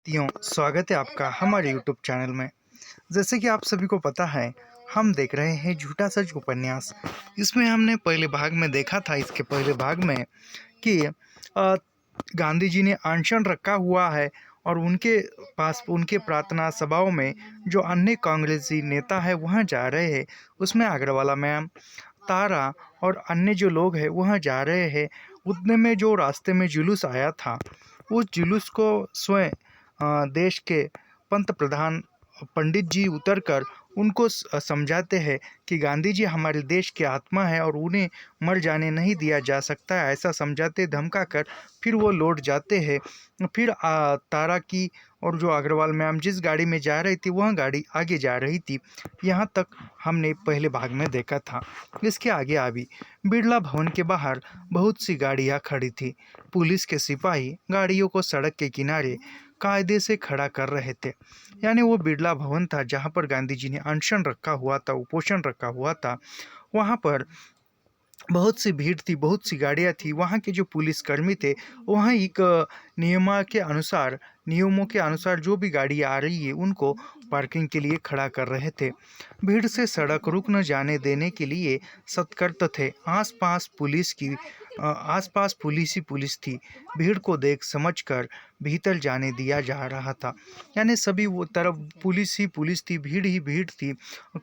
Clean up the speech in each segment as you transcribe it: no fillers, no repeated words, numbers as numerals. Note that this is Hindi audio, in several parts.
स्वागत है आपका हमारे यूट्यूब चैनल में। जैसे कि आप सभी को पता है, हम देख रहे हैं झूठा सच उपन्यास। इसमें हमने पहले भाग में देखा था, इसके पहले भाग में कि गांधी जी ने अनशन रखा हुआ है और उनके पास उनके प्रार्थना सभाओं में जो अन्य कांग्रेसी नेता है वहाँ जा रहे हैं। उसमें अग्रवाला मैम, तारा और अन्य जो लोग हैं वहाँ जा रहे हैं। उतने में जो रास्ते में जुलूस आया था, उस जुलूस को स्वयं देश के पंत प्रधान पंडित जी उतरकर उनको समझाते हैं कि गांधी जी हमारे देश की आत्मा है और उन्हें मर जाने नहीं दिया जा सकता है। ऐसा समझाते धमकाकर फिर वो लौट जाते हैं। फिर तारा की और जो अग्रवाल मैम जिस गाड़ी में जा रही थी वह गाड़ी आगे जा रही थी। यहाँ तक हमने पहले भाग में देखा था। इसके आगे अभी बिरला भवन के बाहर बहुत सी गाड़ियाँ खड़ी थी। पुलिस के सिपाही गाड़ियों को सड़क के किनारे कायदे से खड़ा कर रहे थे। यानी वो बिरला भवन था जहाँ पर गांधी जी ने अनशन रखा हुआ था, उपोषण रखा हुआ था। वहाँ पर बहुत सी भीड़ थी, बहुत सी गाड़ियाँ थी। वहाँ के जो पुलिसकर्मी थे, वहाँ एक नियमों के अनुसार जो भी गाड़ी आ रही है उनको पार्किंग के लिए खड़ा कर रहे थे। भीड़ से सड़क रुक न जाने देने के लिए सतर्क थे। आसपास पुलिस ही पुलिस थी। भीड़ को देख समझकर भीतर जाने दिया जा रहा था। यानी सभी वो तरफ पुलिस ही पुलिस थी, भीड़ ही भीड़ थी।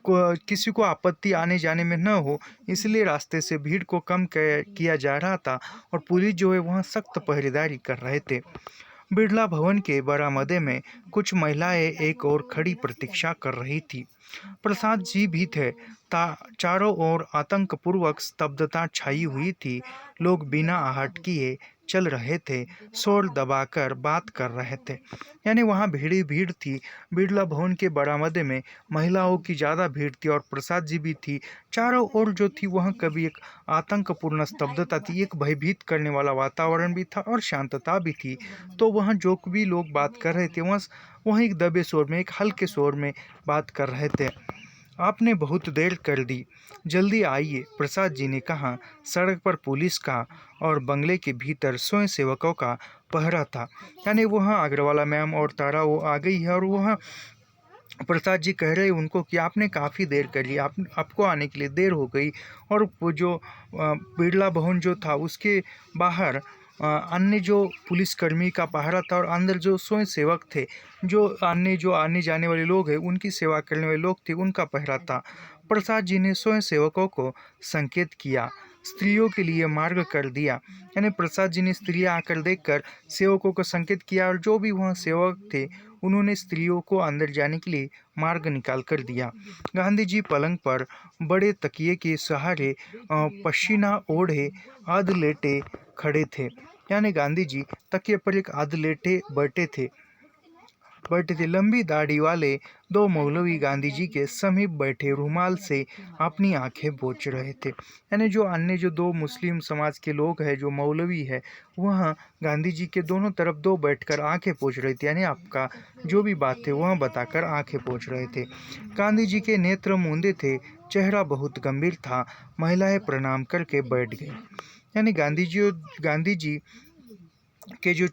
किसी को आपत्ति आने जाने में न हो, इसलिए रास्ते से भीड़ को कम किया जा रहा था और पुलिस जो है वहाँ सख्त पहरेदारी कर रहे थे। बिरला भवन के बरामदे में कुछ महिलाएं एक और खड़ी प्रतीक्षा कर रही थी। प्रसाद जी भी थे। चारों ओर आतंकपूर्वक स्तब्धता छाई हुई थी। लोग बिना आहट किए चल रहे थे, शोर दबाकर बात कर रहे थे। यानी वहाँ भीड़ ही भीड़ थी। बिरला भवन के बरामदे में महिलाओं की ज़्यादा भीड़ थी और प्रसाद जी भी थी। चारों ओर जो थी वहाँ कभी एक आतंकपूर्ण स्तब्धता थी, एक भयभीत करने वाला वातावरण भी था और शांतता भी थी। तो वहाँ जो भी लोग बात कर रहे थे वहाँ एक दबे शोर में, एक हल्के शोर में बात कर रहे थे। आपने बहुत देर कर दी, जल्दी आइए, प्रसाद जी ने कहा। सड़क पर पुलिस का और बंगले के भीतर स्वयं सेवकों का पहरा था। यानी वहाँ अग्रवाला मैम और तारा वो आ गई है और वहाँ प्रसाद जी कह रहे उनको कि आपने काफ़ी देर कर ली, आपको आने के लिए देर हो गई। और वो जो बिरला भवन जो था उसके बाहर अन्य जो पुलिसकर्मी का पहरा था और अंदर जो स्वयं सेवक थे, जो आने जाने वाले लोग हैं उनकी सेवा करने वाले लोग थे, उनका पहरा था। प्रसाद जी ने स्वयं सेवकों को संकेत किया, स्त्रियों के लिए मार्ग कर दिया। यानी प्रसाद जी ने स्त्रियां आकर देखकर सेवकों को संकेत किया और जो भी वहाँ सेवक थे उन्होंने स्त्रियों को अंदर जाने के लिए मार्ग निकाल कर दिया। गांधी जी पलंग पर बड़े तकिए के सहारे पसीना ओढ़े आध लेटे खड़े थे। यानी गांधी जी तकिए पर एक आध लेटे बैठे थे। लंबी दाढ़ी वाले दो मौलवी गांधी जी के समीप बैठे रुमाल से अपनी आंखें पोंछ रहे थे। यानी जो दो मुस्लिम समाज के लोग हैं, जो मौलवी है, वह गांधी जी के दोनों तरफ दो बैठकर आंखें पोंछ रहे थे। यानी आपका जो भी बात थे वह बताकर आंखें पोंछ रहे थे। गांधी जी के नेत्र मूंदे थे, चेहरा बहुत गंभीर था। महिलाएं प्रणाम करके बैठ गई। यानी गांधी जी के जो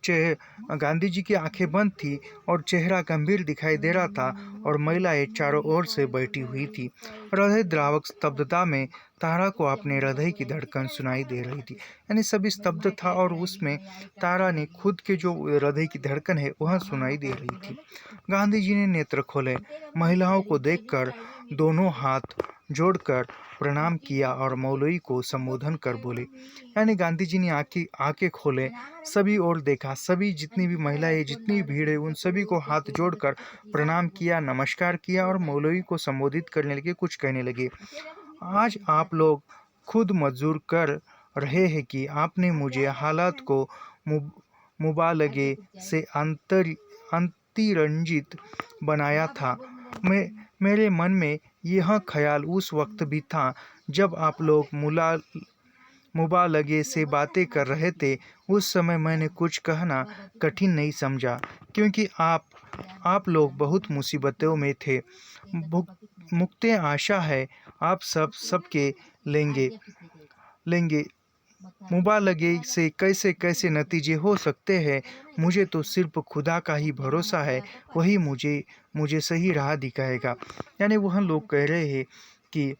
गांधी जी की आंखें बंद थी और चेहरा गंभीर दिखाई दे रहा था और महिलाएं चारों ओर से बैठी हुई थी। हृदय द्रावक स्तब्धता में तारा को अपने हृदय की धड़कन सुनाई दे रही थी। यानी सभी स्तब्ध था और उसमें तारा ने खुद के जो हृदय की धड़कन है वह सुनाई दे रही थी। गांधी जी ने नेत्र खोले, महिलाओं को देखकर दोनों हाथ जोड़कर प्रणाम किया और मौलवी को संबोधन कर बोले। यानी गांधी जी ने आंखें खोले, सभी ओर देखा, सभी जितनी भी महिलाएं, जितनी भीड़ है, उन सभी को हाथ जोड़कर प्रणाम किया, नमस्कार किया और मौलवी को संबोधित करने लगे, कुछ कहने लगे। आज आप लोग खुद मंजूर कर रहे हैं कि आपने मुझे हालात को मुबालगे से अतिरंजित बनाया था। मेरे मन में यह ख्याल उस वक्त भी था जब आप लोग मुबालगे से बातें कर रहे थे। उस समय मैंने कुछ कहना कठिन नहीं समझा, क्योंकि आप लोग बहुत मुसीबतों में थे। मुझे आशा है आप सबके लेंगे मुबालगे से कैसे कैसे नतीजे हो सकते हैं। मुझे तो सिर्फ खुदा का ही भरोसा है, वही मुझे मुझे सही राह दिखाएगा। यानी वह लोग कह रहे हैं कि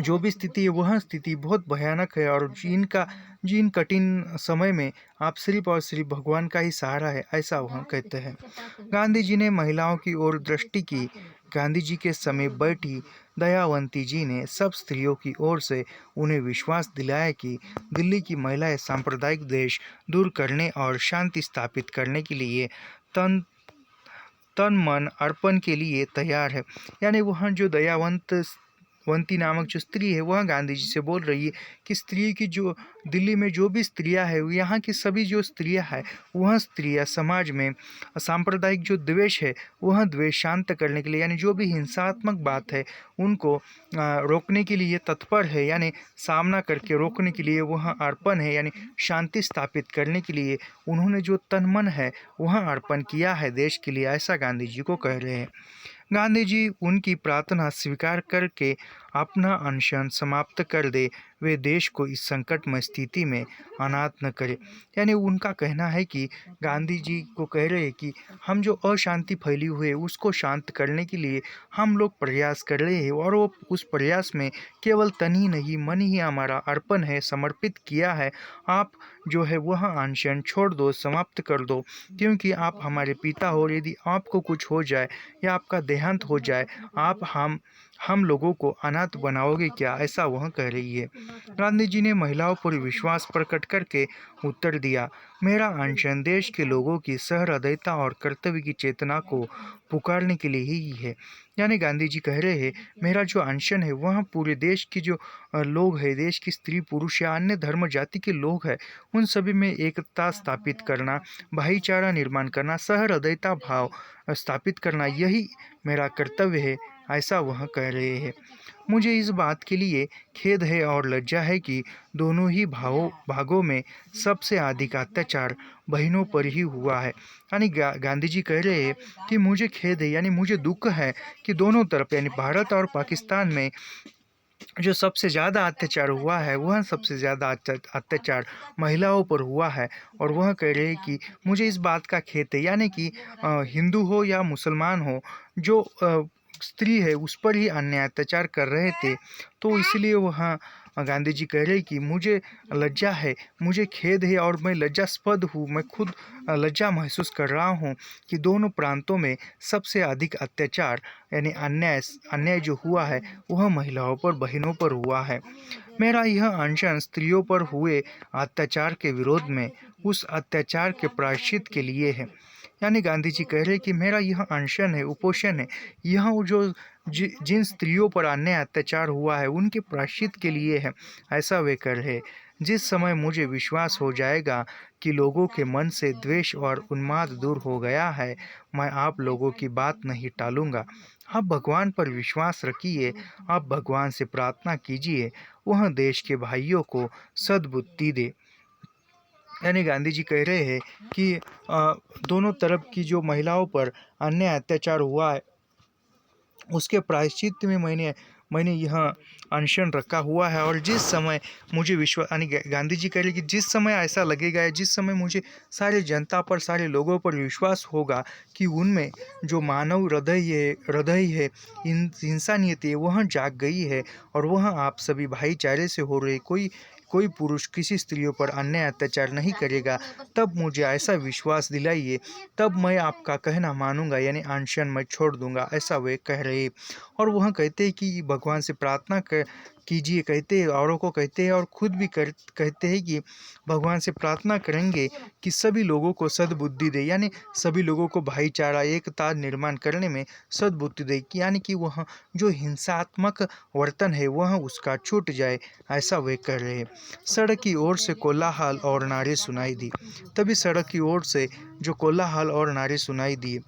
जो भी स्थिति है वह स्थिति बहुत भयानक है, और जिन कठिन समय में आप सिर्फ और सिर्फ भगवान का ही सहारा है, ऐसा वह कहते हैं। गांधी जी ने महिलाओं की ओर दृष्टि की। गांधी जी के समय बैठी दयावंती जी ने सब स्त्रियों की ओर से उन्हें विश्वास दिलाया कि दिल्ली की महिलाएं सांप्रदायिक द्वेष दूर करने और शांति स्थापित करने के लिए तन तन मन अर्पण के लिए तैयार है। यानी वह जो दयावंती नामक जो स्त्री है वह गांधी जी से बोल रही है कि स्त्री की जो दिल्ली में जो भी स्त्रियां हैं, यहाँ की सभी जो स्त्रियां हैं, वह स्त्रियां समाज में सांप्रदायिक जो द्वेष है वह द्वेष शांत करने के लिए, यानी जो भी हिंसात्मक बात है उनको रोकने के लिए तत्पर है, यानी सामना करके रोकने के लिए वह अर्पण है, यानी शांति स्थापित करने के लिए उन्होंने जो तन मन है वह अर्पण किया है देश के लिए, ऐसा गांधी जी को कह रहे हैं। गांधी जी उनकी प्रार्थना स्वीकार करके अपना अनशन समाप्त कर दे, वे देश को इस संकटमय स्थिति में अनाथ न करे। यानी उनका कहना है कि गांधी जी को कह रहे हैं कि हम जो अशांति फैली हुई है उसको शांत करने के लिए हम लोग प्रयास कर रहे हैं, और वो उस प्रयास में केवल तन ही नहीं मन ही हमारा अर्पण है, समर्पित किया है। आप जो है वह अनशन छोड़ दो, समाप्त कर दो, क्योंकि आप हमारे पिता हो, और यदि आपको कुछ हो जाए या आपका देहांत हो जाए, आप हम लोगों को अनाथ बनाओगे क्या, ऐसा वह कह रही है। गांधी जी ने महिलाओं पर विश्वास प्रकट करके उत्तर दिया, मेरा अनशन देश के लोगों की सहृदयता और कर्तव्य की चेतना को पुकारने के लिए ही है। यानी गांधी जी कह रहे हैं मेरा जो अनशन है वह पूरे देश की जो लोग हैं, देश की स्त्री पुरुष या अन्य धर्म जाति के लोग हैं, उन सभी में एकता स्थापित करना, भाईचारा निर्माण करना, सहृदयता भाव स्थापित करना, यही मेरा कर्तव्य है, ऐसा वह कह रहे हैं। मुझे इस बात के लिए खेद है और लज्जा है कि दोनों ही भागों में सबसे अधिक अत्याचार बहनों पर ही हुआ है। यानी गांधी जी कह रहे हैं कि मुझे खेद है, यानी मुझे दुख है कि दोनों तरफ यानी भारत और पाकिस्तान में जो सबसे ज़्यादा अत्याचार हुआ है वह सबसे ज़्यादा अत्याचार महिलाओं पर हुआ है। और वह कह रहे हैं कि मुझे इस बात का खेद है, यानी कि हिंदू हो या मुसलमान हो, जो स्त्री है उस पर ही अन्याय अत्याचार कर रहे थे, तो इसलिए वह गांधी जी कह रहे कि मुझे लज्जा है, मुझे खेद है और मैं लज्जास्पद हूँ, मैं खुद लज्जा महसूस कर रहा हूँ कि दोनों प्रांतों में सबसे अधिक अत्याचार यानी अन्याय जो हुआ है वह महिलाओं पर, बहनों पर हुआ है। मेरा यह अनशन स्त्रियों पर हुए अत्याचार के विरोध में, उस अत्याचार के प्रायश्चित के लिए है। यानी गांधी जी कह रहे कि मेरा यह अनशन है, उपोषण है, यह जो जिन स्त्रियों पर अन्याय अत्याचार हुआ है उनके प्रायश्चित के लिए है, ऐसा वे कर रहे। जिस समय मुझे विश्वास हो जाएगा कि लोगों के मन से द्वेष और उन्माद दूर हो गया है, मैं आप लोगों की बात नहीं टालूंगा। आप भगवान पर विश्वास रखिए, आप भगवान से प्रार्थना कीजिए, वह देश के भाइयों को सद्बुद्धि दे। यानी गांधी जी कह रहे हैं कि दोनों तरफ की जो महिलाओं पर अन्याय अत्याचार हुआ है उसके प्रायश्चित में मैंने यह अनशन रखा हुआ है। और जिस समय मुझे विश्वास, यानी गांधी जी कह रहे कि जिस समय ऐसा लगेगा या जिस समय मुझे सारे जनता पर, सारे लोगों पर विश्वास होगा कि उनमें जो मानव हृदय है, इंसानियत है, वह जाग गई है और वह आप सभी भाईचारे से हो रहे, कोई पुरुष किसी स्त्रियों पर अन्याय अत्याचार नहीं करेगा, तब मुझे ऐसा विश्वास दिलाइए, तब मैं आपका कहना मानूंगा, यानी अनशन मैं छोड़ दूंगा, ऐसा वे कह रहे। और वह कहते हैं कि भगवान से प्रार्थना कीजिए, कहते हैं, औरों को कहते हैं और खुद भी कहते हैं कि भगवान से प्रार्थना करेंगे कि सभी लोगों को सद्बुद्धि दे, यानी सभी लोगों को भाईचारा एकता निर्माण करने में सद्बुद्धि दे, यानी कि वह जो हिंसात्मक वर्तन है वह उसका छूट जाए, ऐसा वे कर रहे हैं। सड़क की ओर से कोलाहल और नारे सुनाई दी। तभी सड़क की ओर से जो कोलाहल और नारे सुनाई दिए,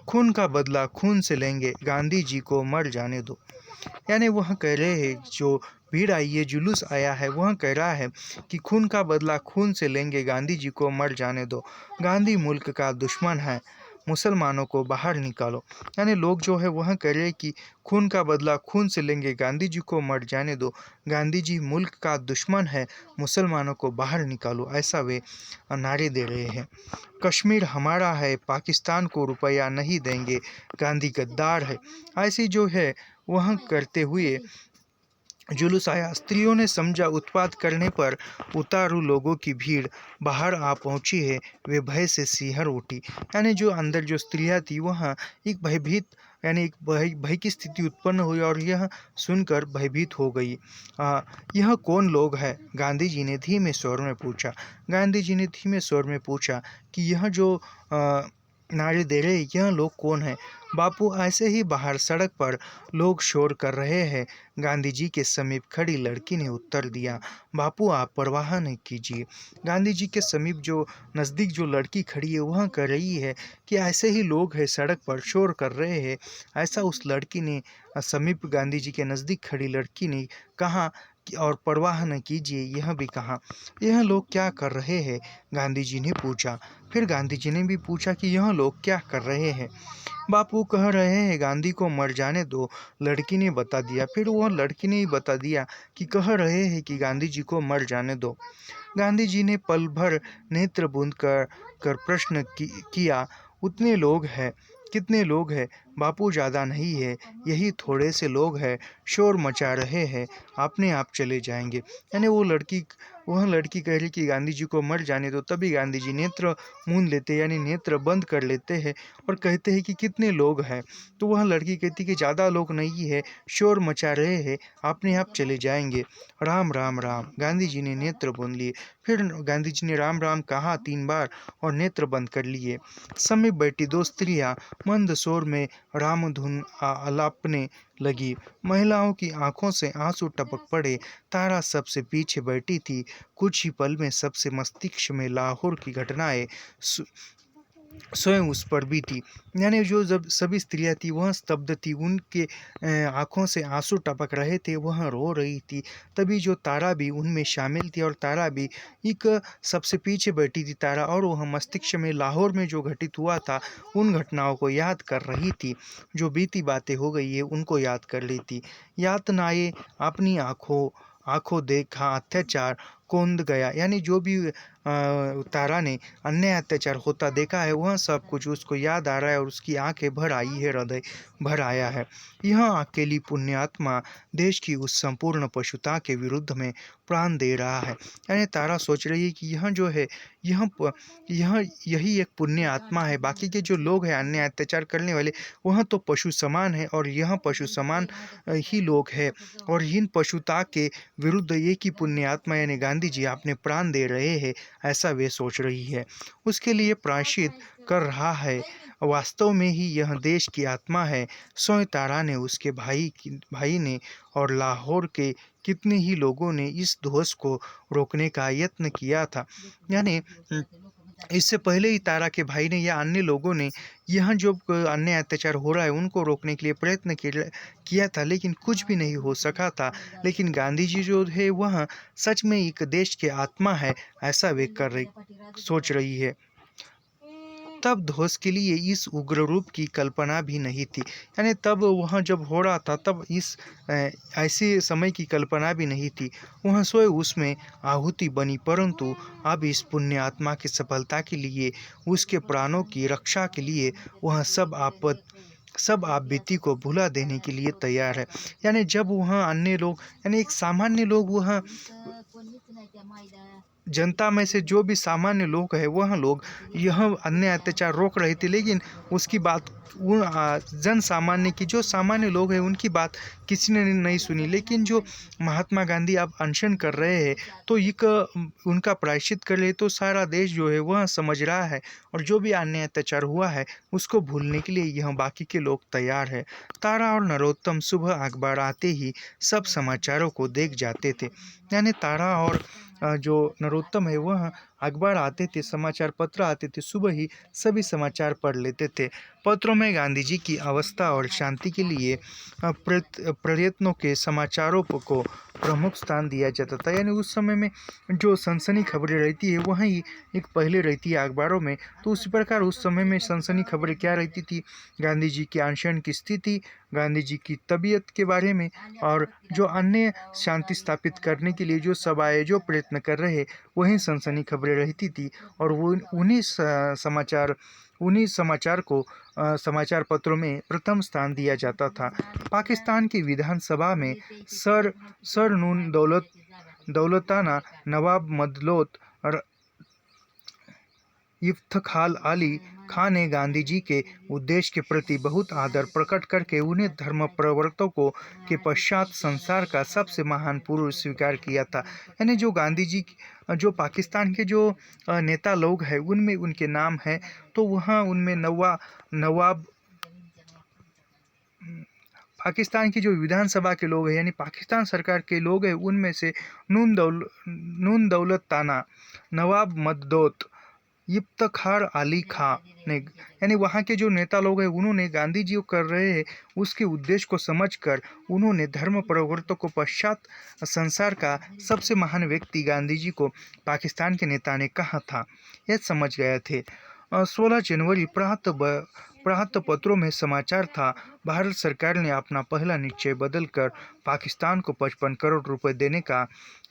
खून का बदला खून से लेंगे, गांधी जी को मर जाने दो। यानी वह कह रहे हैं जो भीड़ आई है, जुलूस आया है, वह कह रहा है कि खून का बदला खून से लेंगे, गांधी जी को मर जाने दो। गांधी मुल्क का दुश्मन है, मुसलमानों को बाहर निकालो। यानी लोग जो है वह कह रहे कि खून का बदला खून से लेंगे, गांधी जी को मर जाने दो, गांधी जी मुल्क का दुश्मन है, मुसलमानों को बाहर निकालो, ऐसा वे नारे दे रहे हैं। कश्मीर हमारा है, पाकिस्तान को रुपया नहीं देंगे, गांधी गद्दार है, ऐसी जो है वह करते हुए जुलूस आया। स्त्रियों ने समझा उत्पात करने पर उतारू लोगों की भीड़ बाहर आ पहुंची है, वे भय से सिहर उठी। यानी जो अंदर जो स्त्रियां थी वह एक भयभीत यानी एक भय की स्थिति उत्पन्न हुई और यह सुनकर भयभीत हो गई। यह कौन लोग हैं? गांधी जी ने धीमे स्वर में पूछा। गांधी जी ने धीमे स्वर में पूछा कि यह जो नारे दे रहे यह लोग कौन हैं? बापू, ऐसे ही बाहर सड़क पर लोग शोर कर रहे हैं, गांधी जी के समीप खड़ी लड़की ने उत्तर दिया। बापू, आप परवाह नहीं कीजिए। गांधी जी के समीप जो नज़दीक जो लड़की खड़ी है वह कह रही है कि ऐसे ही लोग हैं सड़क पर शोर कर रहे हैं। ऐसा उस लड़की ने समीप गांधी जी के नज़दीक खड़ी लड़की ने कहा और परवाह न कीजिए यह भी कहा। यह लोग क्या कर रहे हैं? गांधी जी ने पूछा। फिर गांधी जी ने भी पूछा कि यह लोग क्या कर रहे हैं? बापू कह रहे हैं गांधी को मर जाने दो, लड़की ने बता दिया। फिर वह लड़की ने ही बता दिया कि कह रहे हैं कि गांधी जी को मर जाने दो। गांधी जी ने पल भर नेत्र बूंद कर प्रश्न किया, उतने लोग हैं? कितने लोग हैं? बापू, ज़्यादा नहीं है, यही थोड़े से लोग हैं, शोर मचा रहे हैं, अपने आप चले जाएंगे। यानी वह लड़की कह रही कि गांधी जी को मर जाने दो। तभी गांधी जी नेत्र मूंद लेते यानी नेत्र बंद कर लेते हैं और कहते हैं कि कितने लोग हैं। तो वह लड़की कहती कि ज़्यादा लोग नहीं है, शोर मचा रहे हैं, अपने आप चले जाएंगे। राम राम राम। गांधी जी ने नेत्र बंद लिए। फिर गांधी जी ने राम राम कहा 3 बार और नेत्र बंद कर लिए। समीप बैठी 2 स्त्रियां मंद स्वर में राम धुन आलापने लगी। महिलाओं की आंखों से आंसू टपक पड़े। तारा सबसे पीछे बैठी थी। कुछ ही पल में सबसे मस्तिष्क में लाहौर की घटनाएं स्वयं उस पर भी थी। यानी जो जब सभी स्त्रियां थी वह स्तब्ध थी, उनके आंखों से आंसू टपक रहे थे, वह रो रही थी। तभी जो तारा भी उनमें शामिल थी और तारा भी एक सबसे पीछे बैठी थी तारा, और वह मस्तिष्क में लाहौर में जो घटित हुआ था उन घटनाओं को याद कर रही थी। जो बीती बातें हो गई है उनको याद कर रही थी। यातनाएं अपनी आंखों देखा अत्याचार कौंध गया। यानी जो भी तारा ने अन्याय अत्याचार होता देखा है वह सब कुछ उसको याद आ रहा है और उसकी आंखें भर आई है, हृदय भर आया है। यह अकेली पुण्यात्मा देश की उस संपूर्ण पशुता के विरुद्ध में प्राण दे रहा है। यानी तारा सोच रही है कि यह जो है यही एक पुण्य आत्मा है, बाकी के जो लोग हैं अन्याय अत्याचार करने वाले वह तो पशु समान है और यह पशु समान ही लोग हैं, और इन पशुता के विरुद्ध एक ही पुण्य आत्मा यानी गांधी जी अपने प्राण दे रहे हैं, ऐसा वे सोच रही है। उसके लिए प्रायश्चित कर रहा है। वास्तव में ही यह देश की आत्मा है। स्वयं तारा ने, उसके भाई ने और लाहौर के कितने ही लोगों ने इस ध्वंस को रोकने का यत्न किया था। यानी इससे पहले ही तारा के भाई ने या अन्य लोगों ने यह जो अन्य अत्याचार हो रहा है उनको रोकने के लिए प्रयत्न किया था, लेकिन कुछ भी नहीं हो सका था। लेकिन गांधी जी जो है वह सच में एक देश के आत्मा है, ऐसा वे सोच रही है। तब ध्वंस के लिए इस उग्र रूप की कल्पना भी नहीं थी। यानी तब वह जब हो रहा था तब इस ऐसे समय की कल्पना भी नहीं थी। वह स्वयं उसमें आहुति बनी, परंतु अब इस पुण्य आत्मा की सफलता के लिए, उसके प्राणों की रक्षा के लिए वह सब आप बीती को भुला देने के लिए तैयार है। यानी जब वह अन्य लोग यानी एक सामान्य लोग वह जनता में से जो भी सामान्य लोग हैं वह लोग यह अन्य अत्याचार रोक रहे थे, लेकिन उसकी बात उन जन सामान्य की जो सामान्य लोग हैं उनकी बात किसी ने नहीं सुनी। लेकिन जो महात्मा गांधी अब अनशन कर रहे हैं तो एक उनका प्रायश्चित कर रहे, तो सारा देश जो है वह समझ रहा है और जो भी अन्य अत्याचार हुआ है उसको भूलने के लिए यह बाकी के लोग तैयार है। तारा और नरोत्तम सुबह अखबार आते ही सब समाचारों को देख जाते थे। यानी तारा और जो नरोत्तम है वह अखबार आते थे, समाचार पत्र आते थे, सुबह ही सभी समाचार पढ़ लेते थे। पत्रों में गांधी जी की अवस्था और शांति के लिए प्रयत्नों के समाचारों को प्रमुख स्थान दिया जाता था। यानी उस समय में जो सनसनी खबरें रहती है वही एक पहले रहती है अखबारों में। तो उसी प्रकार उस समय में सनसनी खबरें क्या रहती थी, गांधी जी की अनशन की स्थिति, गांधी जी की तबीयत के बारे में, और जो अन्य शांति स्थापित करने के लिए जो सभाएं जो प्रयत्न कर रहे, वही सनसनी खबरें रहती थी। और वो उन्हीं समाचार को समाचार पत्रों में प्रथम स्थान दिया जाता था। पाकिस्तान की विधानसभा में सर सर नून दौलताना, नवाब मदलोत और इफ्तिखार अली खान ने गांधी जी के उद्देश्य के प्रति बहुत आदर प्रकट करके उन्हें धर्म प्रवर्तकों के पश्चात संसार का सबसे महान पुरुष स्वीकार किया था। यानी जो गांधी जी जो पाकिस्तान के जो नेता लोग हैं उनमें उनके नाम है, तो वहाँ उनमें नवाब पाकिस्तान की जो विधानसभा के लोग हैं यानी पाकिस्तान सरकार के लोग हैं, उनमें से नून दौलत ताना, नवाब मददोत, इफ्तिखार अली खां ने, यानी वहाँ के जो नेता लोग हैं उन्होंने गांधी जी कर रहे हैं उसके उद्देश्य को समझकर उन्होंने धर्म प्रवर्तकों को पश्चात संसार का सबसे महान व्यक्ति गांधी जी को पाकिस्तान के नेता ने कहा था, यह समझ गए थे। 16 जनवरी प्रातः पत्रों में समाचार था, भारत सरकार ने अपना पहला निश्चय बदलकर पाकिस्तान को 55 करोड़ रुपए देने का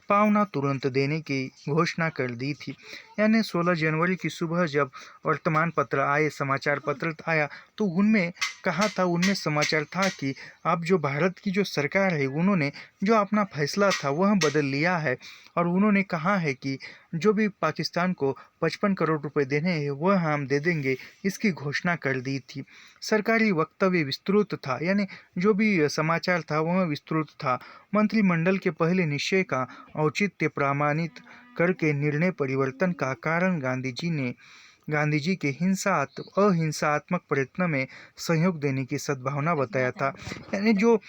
पावना तुरंत देने की घोषणा कर दी थी। यानी 16 जनवरी की सुबह जब वर्तमान पत्र आए, समाचार पत्र आया, तो उनमें कहा था, उनमें समाचार था कि अब जो भारत की जो सरकार है उन्होंने जो अपना फैसला था वह बदल लिया है, और उन्होंने कहा है कि जो भी पाकिस्तान को 55 करोड़ रुपए देने हैं वह हम दे देंगे, इसकी घोषणा कर दी थी। सरकारी वक्तव्य विस्तृत था, यानी जो भी समाचार था वह विस्तृत था। मंत्रिमंडल के पहले निश्चय का औचित्य प्रमाणित करके निर्णय परिवर्तन का कारण गांधी जी के अहिंसात्मक प्रयत्न में सहयोग देने की सद्भावना बताया था। यानी जो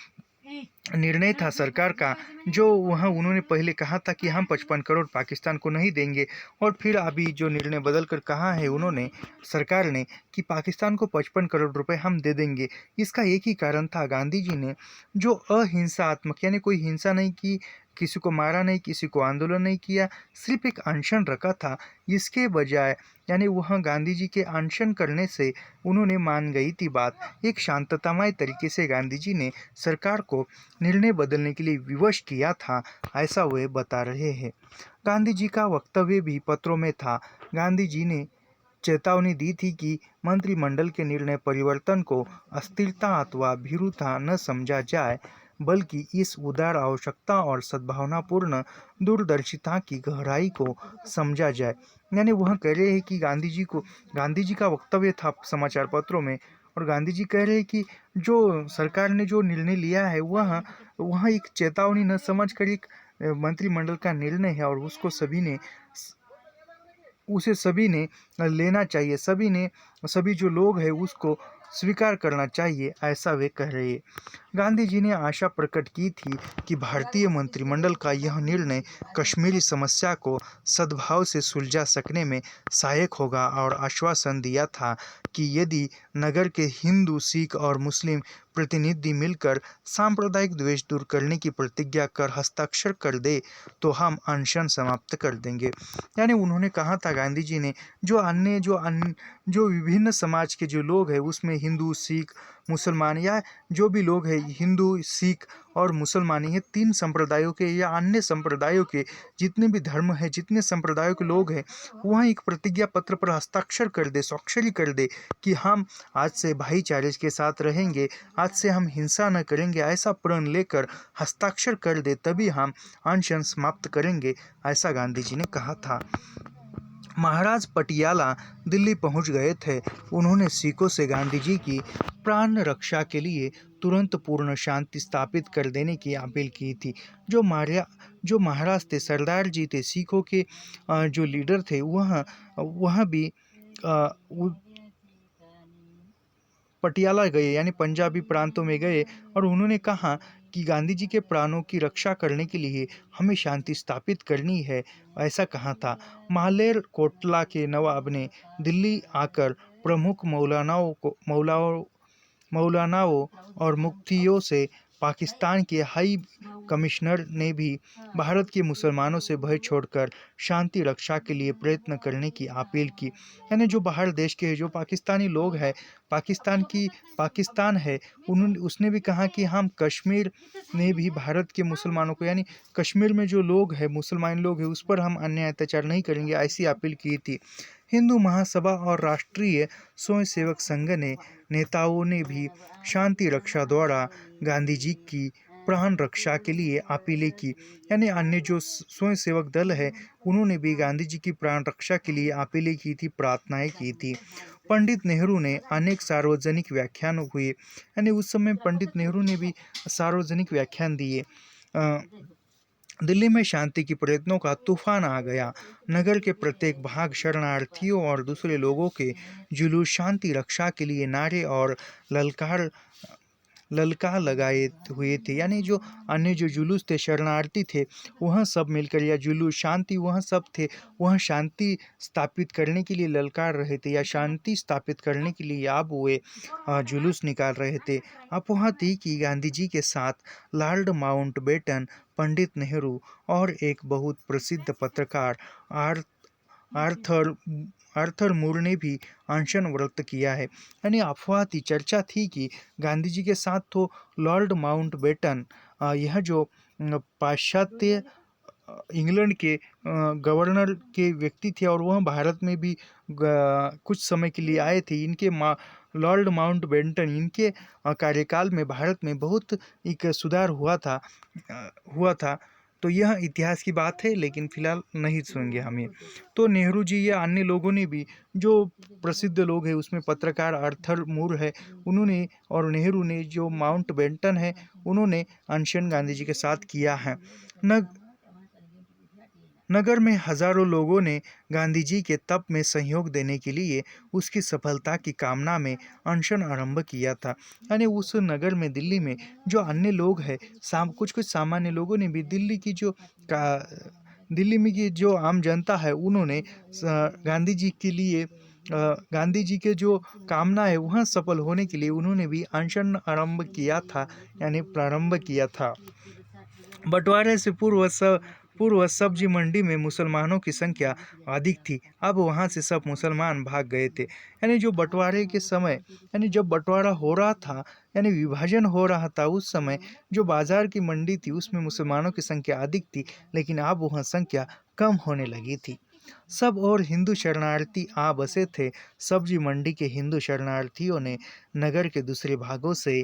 निर्णय था सरकार का, जो वहाँ उन्होंने पहले कहा था कि हम 55 करोड़ पाकिस्तान को नहीं देंगे, और फिर अभी जो निर्णय बदल कर कहा है उन्होंने सरकार ने कि पाकिस्तान को 55 करोड़ रुपए हम दे देंगे। इसका एक ही कारण था, गांधी जी ने जो अहिंसात्मक यानी कोई हिंसा नहीं की, किसी को मारा नहीं, किसी को आंदोलन नहीं किया, सिर्फ एक अनशन रखा था। इसके बजाय यानी वह गांधी जी के अनशन करने से उन्होंने मान गई थी बात। एक शांततामय तरीके से गांधी जी ने सरकार को निर्णय बदलने के लिए विवश किया था, ऐसा वे बता रहे हैं। गांधी जी का वक्तव्य भी पत्रों में था। गांधी जी ने चेतावनी दी थी कि मंत्रिमंडल के निर्णय परिवर्तन को अस्थिरता अथवा भीरुता न समझा जाए, बल्कि इस उदार आवश्यकता और सद्भावनापूर्ण दूरदर्शिता की गहराई को समझा जाए। यानी वह कह रहे हैं कि गांधी जी का वक्तव्य था समाचार पत्रों में, और गांधी जी कह रहे हैं कि जो सरकार ने जो निर्णय लिया है वह एक चेतावनी न समझकर एक मंत्रिमंडल का निर्णय है, और उसे सभी ने लेना चाहिए, सभी जो लोग हैं उसको स्वीकार करना चाहिए, ऐसा वे कह रहे हैं। गांधी जी ने आशा प्रकट की थी कि भारतीय मंत्रिमंडल का यह निर्णय कश्मीरी समस्या को सद्भाव से सुलझा सकने में सहायक होगा, और आश्वासन दिया था कि यदि नगर के हिंदू, सिख और मुस्लिम प्रतिनिधि मिलकर सांप्रदायिक द्वेष दूर करने की प्रतिज्ञा कर हस्ताक्षर कर दे तो हम अनशन समाप्त कर देंगे। यानी उन्होंने कहा था गांधी जी ने जो विभिन्न समाज के जो लोग हैं उसमें हिंदू, सिख, मुसलमान, या जो भी लोग हैं हिंदू, सिख और मुसलमान, ये 3 संप्रदायों के या अन्य संप्रदायों के जितने भी धर्म हैं, जितने संप्रदायों के लोग हैं, वह एक प्रतिज्ञा पत्र पर हस्ताक्षर कर दे, स्वाक्षरी कर दे कि हम आज से भाईचारे के साथ रहेंगे, आज से हम हिंसा न करेंगे, ऐसा प्रण लेकर हस्ताक्षर कर दे, तभी हम अनशन समाप्त करेंगे, ऐसा गांधी जी ने कहा था। महाराज पटियाला दिल्ली पहुंच गए थे। उन्होंने सिखों से गांधी जी की प्राण रक्षा के लिए तुरंत पूर्ण शांति स्थापित कर देने की अपील की थी। जो महाराज थे, सरदार जी थे, सिखों के जो लीडर थे, वह भी पटियाला गए, यानी पंजाबी प्रांतों में गए, और उन्होंने कहा कि गांधी जी के प्राणों की रक्षा करने के लिए हमें शांति स्थापित करनी है, ऐसा कहा था। मालेर कोटला के नवाब ने दिल्ली आकर प्रमुख मौलानाओं और मुफ्तियों से, पाकिस्तान के हाई कमिश्नर ने भी भारत के मुसलमानों से भय छोड़कर शांति रक्षा के लिए प्रयत्न करने की अपील की। यानी जो बाहर देश के जो पाकिस्तानी लोग हैं, पाकिस्तान है, उन्होंने उसने भी कहा कि हम कश्मीर में भी भारत के मुसलमानों को, यानी कश्मीर में जो लोग हैं मुसलमान लोग हैं उस पर हम अन्याय अत्याचार नहीं करेंगे, ऐसी अपील की थी। हिंदू महासभा और राष्ट्रीय स्वयंसेवक संघ ने नेताओं ने भी शांति रक्षा द्वारा गांधी जी की प्राण रक्षा के लिए अपीलें की। यानी अन्य जो स्वयंसेवक दल है उन्होंने भी गांधी जी की प्राण रक्षा के लिए अपीलें की थी, प्रार्थनाएं की थी। पंडित नेहरू ने अनेक सार्वजनिक व्याख्यान हुए, यानी उस समय पंडित नेहरू ने भी सार्वजनिक व्याख्यान दिए। दिल्ली में शांति की प्रयत्नों का तूफान आ गया। नगर के प्रत्येक भाग शरणार्थियों और दूसरे लोगों के जुलूस शांति रक्षा के लिए नारे और ललकार लगाए हुए थे। यानी जो अन्य जो जुलूस थे, शरणार्थी थे, वह सब मिलकर, या जुलूस शांति वह सब थे, वह शांति स्थापित करने के लिए ललकार रहे थे, या शांति स्थापित करने के लिए आप वे जुलूस निकाल रहे थे। अफवाह थी कि गांधी जी के साथ लॉर्ड माउंटबेटन, पंडित नेहरू और एक बहुत प्रसिद्ध पत्रकार आर्थर आर्थर मूर ने भी अनशन व्रत किया है। यानी अफवाह थी, चर्चा थी कि गांधी जी के साथ तो लॉर्ड माउंटबेटन, यह जो पाश्चात्य इंग्लैंड के गवर्नर के व्यक्ति थे और वह भारत में भी कुछ समय के लिए आए थे। लॉर्ड माउंटबेटन, इनके कार्यकाल में भारत में बहुत एक सुधार हुआ था। तो यह इतिहास की बात है, लेकिन फिलहाल नहीं सुनेंगे हमें। तो नेहरू जी या अन्य लोगों ने भी, जो प्रसिद्ध लोग हैं उसमें पत्रकार आर्थर मूर है, उन्होंने, और नेहरू ने, जो माउंटबेटन है, उन्होंने अनशन गांधी जी के साथ किया है। नगर में हजारों लोगों ने गांधी जी के तप में सहयोग देने के लिए उसकी सफलता की कामना में अनशन आरंभ किया था। यानी उस नगर में, दिल्ली में जो अन्य लोग हैं, कुछ कुछ सामान्य लोगों ने भी दिल्ली में की जो आम जनता है, उन्होंने गांधी जी के लिए, गांधी जी के जो कामना है वह सफल होने के लिए उन्होंने भी अनशन आरंभ किया था, यानी प्रारंभ किया था। बंटवारे से पूर्व सब्जी मंडी में मुसलमानों की संख्या अधिक थी। अब वहां से सब मुसलमान भाग गए थे। यानी जो बंटवारे के समय, यानी जब बंटवारा हो रहा था, यानी विभाजन हो रहा था, उस समय जो बाजार की मंडी थी उसमें मुसलमानों की संख्या अधिक थी, लेकिन अब वह संख्या कम होने लगी थी। सब और हिंदू शरणार्थी आ बसे थे। सब्जी मंडी के हिंदू शरणार्थियों ने नगर के दूसरे भागों से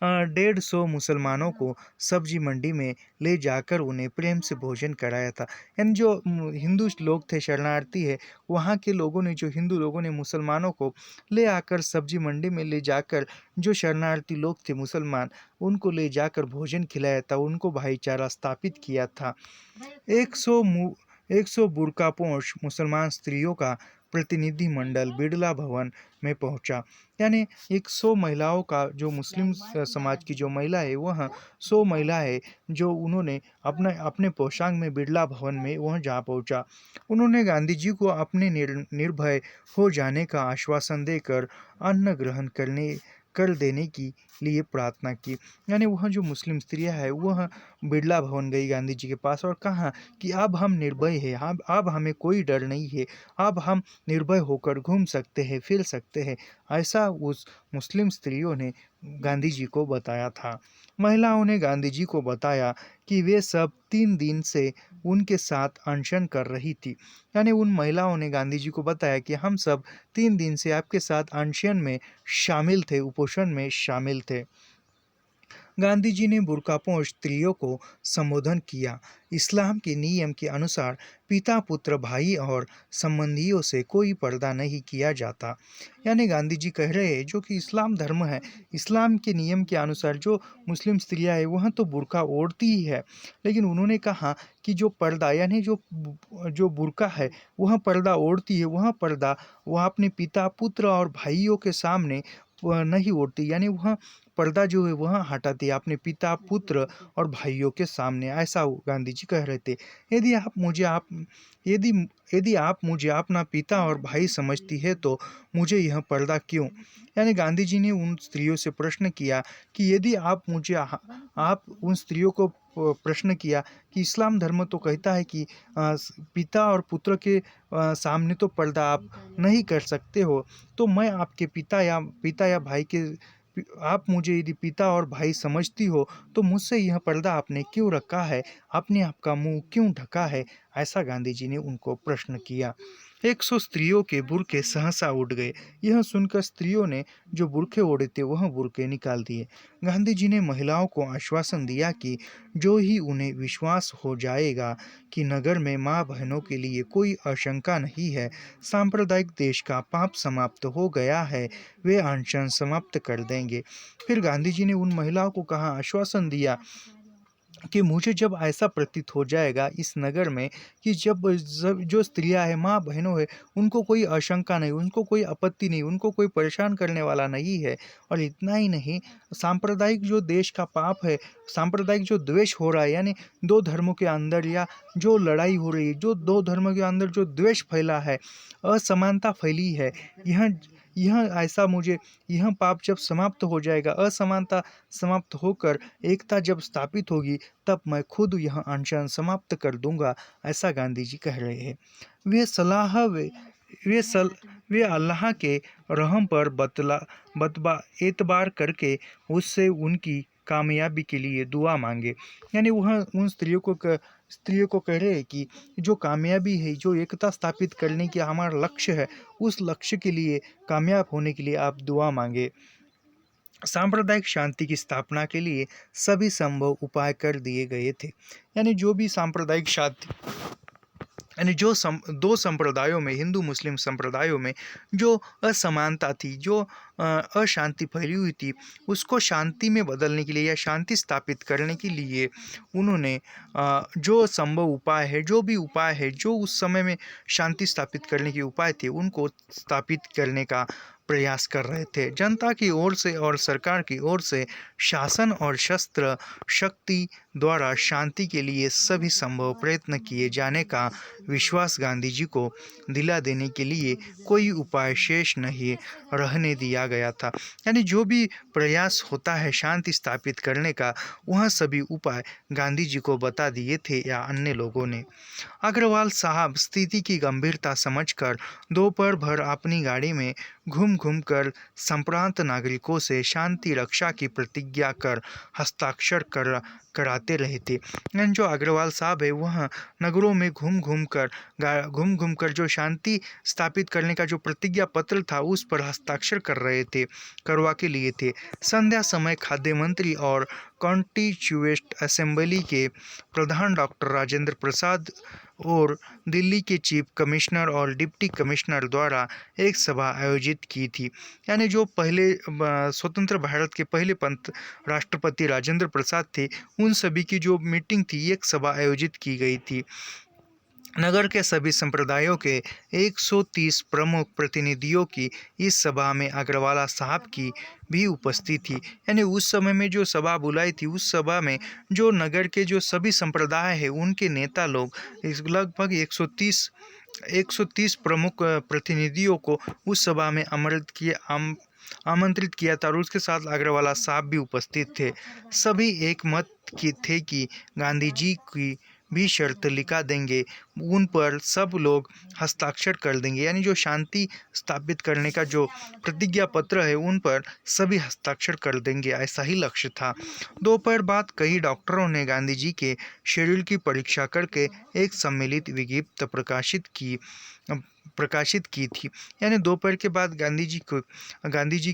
150 मुसलमानों को सब्जी मंडी में ले जाकर उन्हें प्रेम से भोजन कराया था। यानी जो हिंदू लोग थे, शरणार्थी है, वहाँ के लोगों ने, जो हिंदू लोगों ने मुसलमानों को ले आकर सब्जी मंडी में ले जाकर, जो शरणार्थी लोग थे मुसलमान, उनको ले जाकर भोजन खिलाया था, उनको भाईचारा स्थापित किया था। 100 बुर्कापोश मुसलमान स्त्रियों का प्रतिनिधि मंडल बिड़ला भवन में पहुंचा। यानी 100 महिलाओं का, जो मुस्लिम समाज की जो महिला है, वह 100 महिला है, जो उन्होंने अपने पोशाक में बिड़ला भवन में वह जा पहुंचा। उन्होंने गांधी जी को अपने निर्भय हो जाने का आश्वासन देकर अन्न ग्रहण कर देने के लिए प्रार्थना की। यानी वह जो मुस्लिम स्त्रियां है, वह बिड़ला भवन गई गांधी जी के पास और कहा कि अब हम निर्भय हैं, अब हमें कोई डर नहीं है, अब हम निर्भय होकर घूम सकते हैं, फिर सकते हैं, ऐसा उस मुस्लिम स्त्रियों ने गांधी जी को बताया था। महिलाओं ने गांधी जी को बताया कि वे सब 3 दिन से उनके साथ अनशन कर रही थी। यानी उन महिलाओं ने गांधी जी को बताया कि हम सब 3 दिन से आपके साथ अनशन में शामिल थे, उपोषण में शामिल थे। गांधी जी ने बुर्कापोश स्त्रियों को संबोधन किया। इस्लाम के नियम के अनुसार पिता, पुत्र, भाई और संबंधियों से कोई पर्दा नहीं किया जाता। यानी गांधी जी कह रहे हैं, जो कि इस्लाम धर्म है, इस्लाम के नियम के अनुसार जो मुस्लिम स्त्रियां हैं वह तो बुर्का ओढ़ती ही है, लेकिन उन्होंने कहा कि जो पर्दा, यानी जो बुर्का है, वह पर्दा ओढ़ती है, वह पर्दा वह अपने पिता, पुत्र और भाइयों के सामने वह नहीं ओढ़ती, यानी वह पर्दा जो है वह हटाती है अपने पिता, पुत्र और भाइयों के सामने, ऐसा वो गांधी जी कह रहे थे। यदि आप मुझे आप यदि यदि आप मुझे अपना पिता और भाई समझती है तो मुझे यह पर्दा क्यों? यानी गांधी जी ने उन स्त्रियों से प्रश्न किया कि यदि आप उन स्त्रियों को प्रश्न किया कि इस्लाम धर्म तो कहता है कि पिता और पुत्र के सामने तो पर्दा आप नहीं कर सकते हो, तो मैं आपके पिता या भाई के आप मुझे यदि पिता और भाई समझती हो तो मुझसे यह पर्दा आपने क्यों रखा है, आपने आपका मुंह क्यों ढका है? ऐसा गांधी जी ने उनको प्रश्न किया। 100 स्त्रियों के बुर्के सहसा उठ गए। यह सुनकर स्त्रियों ने जो बुर्के ओढ़े थे वह बुर्के निकाल दिए। गांधी जी ने महिलाओं को आश्वासन दिया कि जो ही उन्हें विश्वास हो जाएगा कि नगर में माँ बहनों के लिए कोई आशंका नहीं है, सांप्रदायिक देश का पाप समाप्त हो गया है, वे अनशन समाप्त कर देंगे। फिर गांधी जी ने उन महिलाओं को कहा, आश्वासन दिया कि मुझे जब ऐसा प्रतीत हो जाएगा इस नगर में कि जब जो स्त्रियां हैं, माँ बहनों हैं, उनको कोई आशंका नहीं, उनको कोई आपत्ति नहीं, उनको कोई परेशान करने वाला नहीं है, और इतना ही नहीं, सांप्रदायिक जो देश का पाप है, सांप्रदायिक जो द्वेष हो रहा है, यानी दो धर्मों के अंदर या जो लड़ाई हो रही है, जो दो धर्मों के अंदर जो द्वेष फैला है, असमानता फैली है, यह यह ऐसा मुझे यह पाप जब समाप्त हो जाएगा, असमानता समाप्त होकर एकता जब स्थापित होगी, तब मैं खुद यह अनशन समाप्त कर दूंगा, ऐसा गांधी जी कह रहे हैं। वे सलाह वे वे सल वे अल्लाह के रहम पर बतबा एतबार करके उससे उनकी कामयाबी के लिए दुआ मांगे। यानी वह उन स्त्रियों को कह रहे हैं कि जो कामयाबी है, जो एकता स्थापित करने की हमारा लक्ष्य है, उस लक्ष्य के लिए कामयाब होने के लिए आप दुआ मांगे। सांप्रदायिक शांति की स्थापना के लिए सभी संभव उपाय कर दिए गए थे। यानी जो भी सांप्रदायिक शांति, यानी दो संप्रदायों में, हिंदू मुस्लिम संप्रदायों में जो असमानता थी, जो अशांति फैली हुई थी, उसको शांति में बदलने के लिए या शांति स्थापित करने के लिए उन्होंने जो संभव उपाय है, जो भी उपाय है, जो उस समय में शांति स्थापित करने के उपाय थे, उनको स्थापित करने का प्रयास कर रहे थे। जनता की ओर से और सरकार की ओर से शासन और शस्त्र शक्ति द्वारा शांति के लिए सभी संभव प्रयत्न किए जाने का विश्वास गांधी जी को दिला देने के लिए कोई उपाय शेष नहीं रहने दिया गया था। यानी जो भी प्रयास होता है शांति स्थापित करने का, वह सभी उपाय गांधी जी को बता दिए थे या अन्य लोगों ने। अग्रवाल साहब स्थिति की गंभीरता समझकर दोपहर भर अपनी गाड़ी में घूम घूम कर संप्रांत नागरिकों से शांति रक्षा की प्रतिज्ञा कर हस्ताक्षर कराते रहे थे। जो अग्रवाल साहब है वह नगरों में घूम घूम कर जो शांति स्थापित करने का जो प्रतिज्ञा पत्र था उस पर हस्ताक्षर करवा के लिए थे। संध्या समय खाद्य मंत्री और कॉन्स्टिट्यूएंट असेंबली के प्रधान डॉक्टर राजेंद्र प्रसाद और दिल्ली के चीफ कमिश्नर और डिप्टी कमिश्नर द्वारा एक सभा आयोजित की थी। यानी जो पहले स्वतंत्र भारत के पहले राष्ट्रपति राजेंद्र प्रसाद थे, उन सभी की जो मीटिंग थी, एक सभा आयोजित की गई थी। नगर के सभी संप्रदायों के 130 प्रमुख प्रतिनिधियों की इस सभा में अग्रवाला साहब की भी उपस्थित थी। यानी उस समय में जो सभा बुलाई थी, उस सभा में जो नगर के जो सभी संप्रदाय हैं उनके नेता लोग लगभग 130 प्रमुख प्रतिनिधियों को उस सभा में आमंत्रित किया था, और उसके साथ अग्रवाला साहब भी उपस्थित थे। सभी एक मत की थे कि गांधी जी की भी शर्त लिखा देंगे, उन पर सब लोग हस्ताक्षर कर देंगे। यानी जो शांति स्थापित करने का जो प्रतिज्ञा पत्र है उन पर सभी हस्ताक्षर कर देंगे, ऐसा ही लक्ष्य था। दोपहर बाद कई डॉक्टरों ने गांधी जी के शेड्यूल की परीक्षा करके एक सम्मिलित विज्ञप्ति प्रकाशित की थी। यानी दोपहर के बाद गांधी जी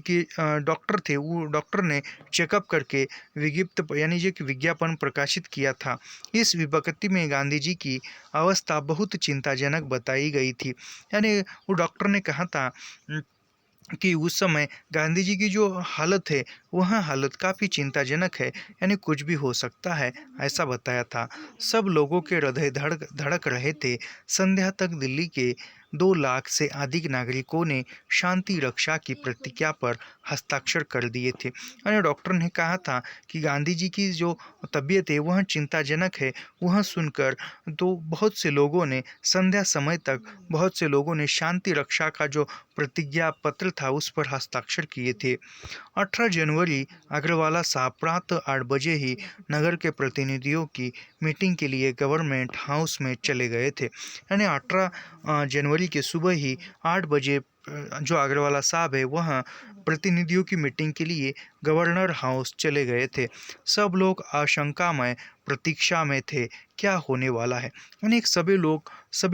के डॉक्टर थे, वो डॉक्टर ने चेकअप करके विज्ञप्ति यानी जो कि विज्ञापन प्रकाशित किया था। इस विज्ञप्ति में गांधी जी की अवस्था बहुत चिंताजनक बताई गई थी। यानी वो डॉक्टर ने कहा था कि उस समय गांधी जी की जो हालत है वह हालत काफ़ी चिंताजनक है, यानी कुछ भी हो सकता है, ऐसा बताया था। सब लोगों के हृदय धड़क रहे थे। संध्या तक दिल्ली के 2 लाख से अधिक नागरिकों ने शांति रक्षा की प्रतिज्ञा पर हस्ताक्षर कर दिए थे। यानी डॉक्टर ने कहा था कि गांधी जी की जो तबीयत है वह चिंताजनक है। वह सुनकर तो बहुत से लोगों ने संध्या समय तक बहुत से लोगों ने शांति रक्षा का जो प्रतिज्ञा पत्र था उस पर हस्ताक्षर किए थे। 18 जनवरी अग्रवाला साहब प्रातः 8 बजे ही नगर के प्रतिनिधियों की मीटिंग के लिए गवर्नमेंट हाउस में चले गए थे। यानी 18 जनवरी के सुबह ही 8 बजे जो अग्रवाला साहब है वह प्रतिनिधियों की मीटिंग के लिए गवर्नर हाउस चले गए थे। सब लोग आशंकामय प्रतीक्षा में थे, क्या होने वाला है। यानी एक सभी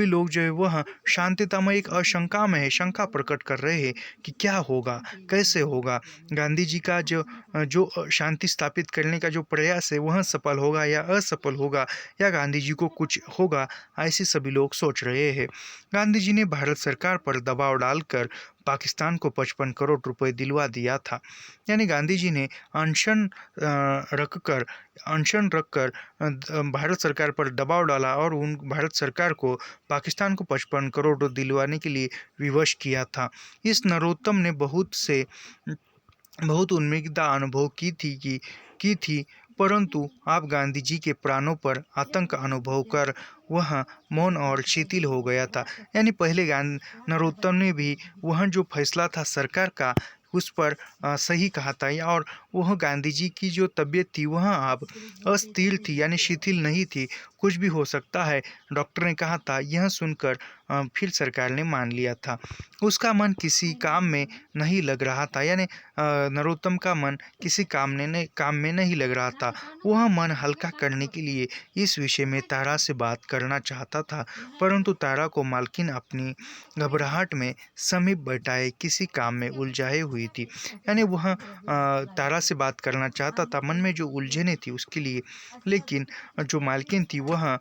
लोग जो है वह शांतितामय एक आशंका में है, शंका प्रकट कर रहे हैं कि क्या होगा, कैसे होगा। गांधी जी का जो शांति स्थापित करने का जो प्रयास है वह सफल होगा या असफल होगा, या गांधी जी को कुछ होगा, ऐसे सभी लोग सोच रहे हैं। गांधी जी ने भारत सरकार पर दबाव डालकर पाकिस्तान को 55 करोड़ रुपए दिलवा दिया था। यानी गांधी जी ने अनशन रखकर भारत सरकार पर दबाव डाला और उन भारत सरकार को पाकिस्तान को 55 करोड़ दिलवाने के लिए विवश किया था। इस नरोत्तम ने बहुत उम्मीदता अनुभव की थी, परंतु आप गांधी जी के प्राणों पर आतंक अनुभव कर वह मौन और शिथिल हो गया था। यानी पहले नरोत्तम ने भी वह जो फैसला था सरकार का उस पर सही कहा था, और वह गांधी जी की जो तबीयत थी वह अब अस्थिर थी, यानी शिथिल नहीं थी, कुछ भी हो सकता है, डॉक्टर ने कहा था। यह सुनकर फिर सरकार ने मान लिया था। उसका मन किसी काम में नहीं लग रहा था, यानी नरोत्तम का मन किसी काम में नहीं लग रहा था। वह मन हल्का करने के लिए इस विषय में तारा से बात करना चाहता था, परंतु तारा को मालकिन अपनी घबराहट में समीप बैठाए किसी काम में उलझाई हुई थी। यानी वह तारा से बात करना चाहता था, मन में जो उलझने थी उसके लिए, लेकिन जो मालकिन थी वह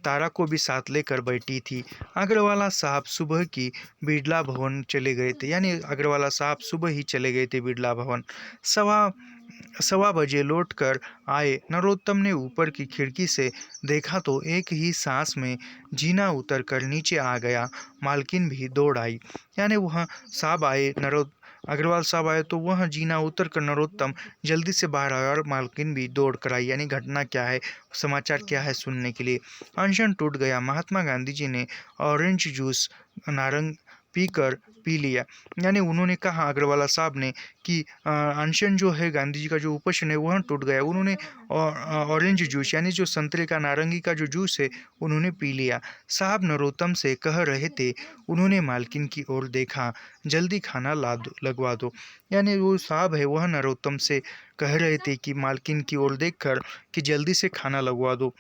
तारा को भी साथ लेकर बैठी थी। अग्रवाला साहब सुबह की बिड़ला भवन चले गए थे, यानी अग्रवाला साहब सुबह ही चले गए थे बिड़ला भवन। सवा बजे लौटकर आए। नरोत्तम ने ऊपर की खिड़की से देखा तो एक ही सांस में जीना उतरकर नीचे आ गया। मालकिन भी दौड़ आई। यानी वह साहब आए, अग्रवाल साहब आए तो वह जीना उतर कर नरोत्तम जल्दी से बाहर आया और मालकिन भी दौड़ कर आई। यानी घटना क्या है, समाचार क्या है सुनने के लिए। अनशन टूट गया। महात्मा गांधी जी ने ऑरेंज जूस नारंग पी लिया। यानी उन्होंने कहा अग्रवाला साहब ने कि अनशन जो है गांधी जी का जो उपोषण है वह टूट गया। उन्होंने ऑरेंज जूस यानी जो संतरे का नारंगी का जो जूस है उन्होंने पी लिया। साहब नरोत्तम से कह रहे थे। उन्होंने मालकिन की ओर देखा, जल्दी खाना लगवा दो। यानी वो साहब है वह नरोत्तम से कह रहे थे कि मालकिन की ओर देखकर कि जल्दी से खाना लगवा दो।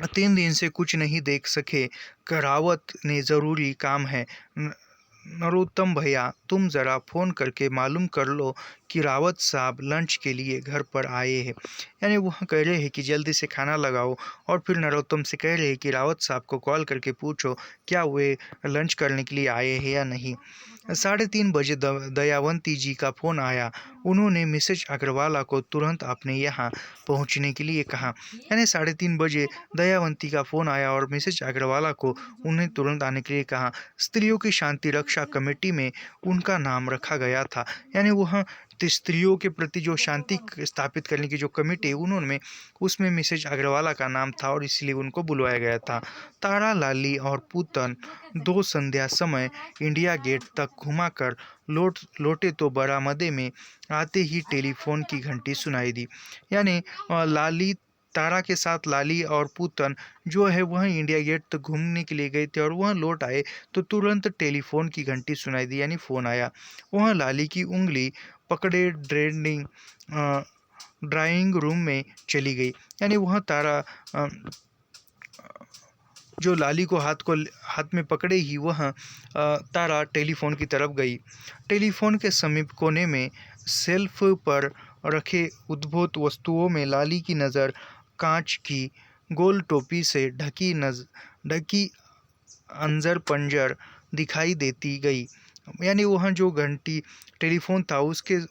3 दिन से कुछ नहीं देख सके, रावत ने ज़रूरी काम है। नरोत्तम भैया, तुम ज़रा फ़ोन करके मालूम कर लो कि रावत साहब लंच के लिए घर पर आए हैं। यानी वह कह रहे हैं कि जल्दी से खाना लगाओ, और फिर नरोत्तम से कह रहे हैं कि रावत साहब को कॉल करके पूछो क्या वे लंच करने के लिए आए हैं या नहीं। 3:30 बजे दयावंती जी का फ़ोन आया। उन्होंने मिसेज अग्रवाला को तुरंत अपने यहाँ पहुँचने के लिए कहा। यानी 3:30 बजे दयावंती का फ़ोन आया और मिसेज अग्रवाला को उन्हें तुरंत आने के लिए कहा। स्त्रियों की शांति रक्षा कमेटी में उनका नाम रखा गया था। यानी वह स्त्रियों के प्रति जो शांति स्थापित करने की जो कमेटी उन्होंने उसमें मिसेज अग्रवाला का नाम था और इसलिए उनको बुलवाया गया था। तारा, लाली और पूतन 2 संध्या समय इंडिया गेट तक घुमाकर लौटे तो बरामदे में आते ही टेलीफोन की घंटी सुनाई दी। यानी तारा के साथ लाली और पूतन जो है वह इंडिया गेट तक घूमने के लिए गए थे, और वह लौट आए तो तुरंत टेलीफोन की घंटी सुनाई दी, यानी फ़ोन आया। वह लाली की उंगली पकड़े ड्राइंग रूम में चली गई। यानी वह तारा जो लाली को हाथ में पकड़े ही वह तारा टेलीफोन की तरफ गई। टेलीफोन के समीप कोने में शेल्फ पर रखे उद्भूत वस्तुओं में लाली की नज़र कांच की गोल टोपी से ढकी अंजर पंजर दिखाई देती गई। यानी वह जो घंटी टेलीफोन था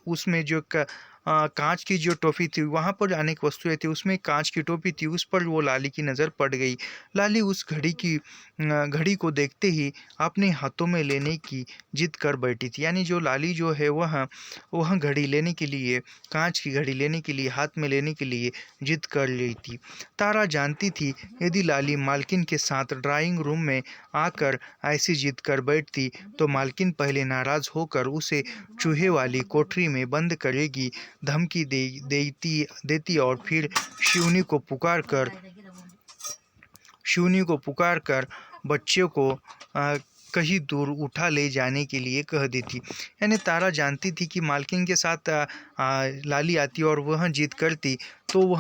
उसमें जो कांच की जो टोपी थी, वहाँ पर अनेक वस्तुएं थी, उसमें कांच की टोपी थी, उस पर वो लाली की नज़र पड़ गई। लाली उस घड़ी को देखते ही अपने हाथों में लेने की जिद कर बैठी थी। यानी जो लाली जो है वह घड़ी लेने के लिए, कांच की घड़ी लेने के लिए, हाथ में लेने के लिए जिद कर रही थी। तारा जानती थी यदि लाली मालकिन के साथ ड्राइंग रूम में आकर ऐसी जिद कर बैठती तो मालकिन पहले नाराज होकर उसे चूहे वाली कोठरी में बंद करेगी, धमकी देती और फिर शिवनी को पुकार कर बच्चे को कहीं दूर उठा ले जाने के लिए कह देती। यानी तारा जानती थी कि मालकिन के साथ लाली आती और वह जिद करती तो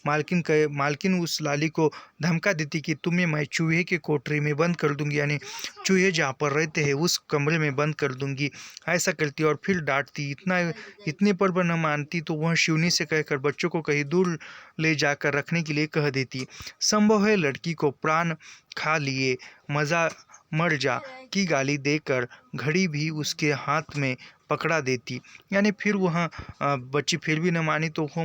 मालकिन उस लाली को धमका देती कि तुम्हें मैं चूहे के कोठरी में बंद कर दूंगी, यानी चूहे जहाँ पर रहते हैं उस कमरे में बंद कर दूंगी, ऐसा करती और फिर डांटती। इतने पर वह न मानती तो वह शिवनी से कहकर बच्चों को कहीं दूर ले जाकर रखने के लिए कह देती। संभव है लड़की को प्राण खा लिए मर जा की गाली देकर घड़ी भी उसके हाथ में पकड़ा देती। यानी फिर वह बच्ची फिर भी न मानी तो वह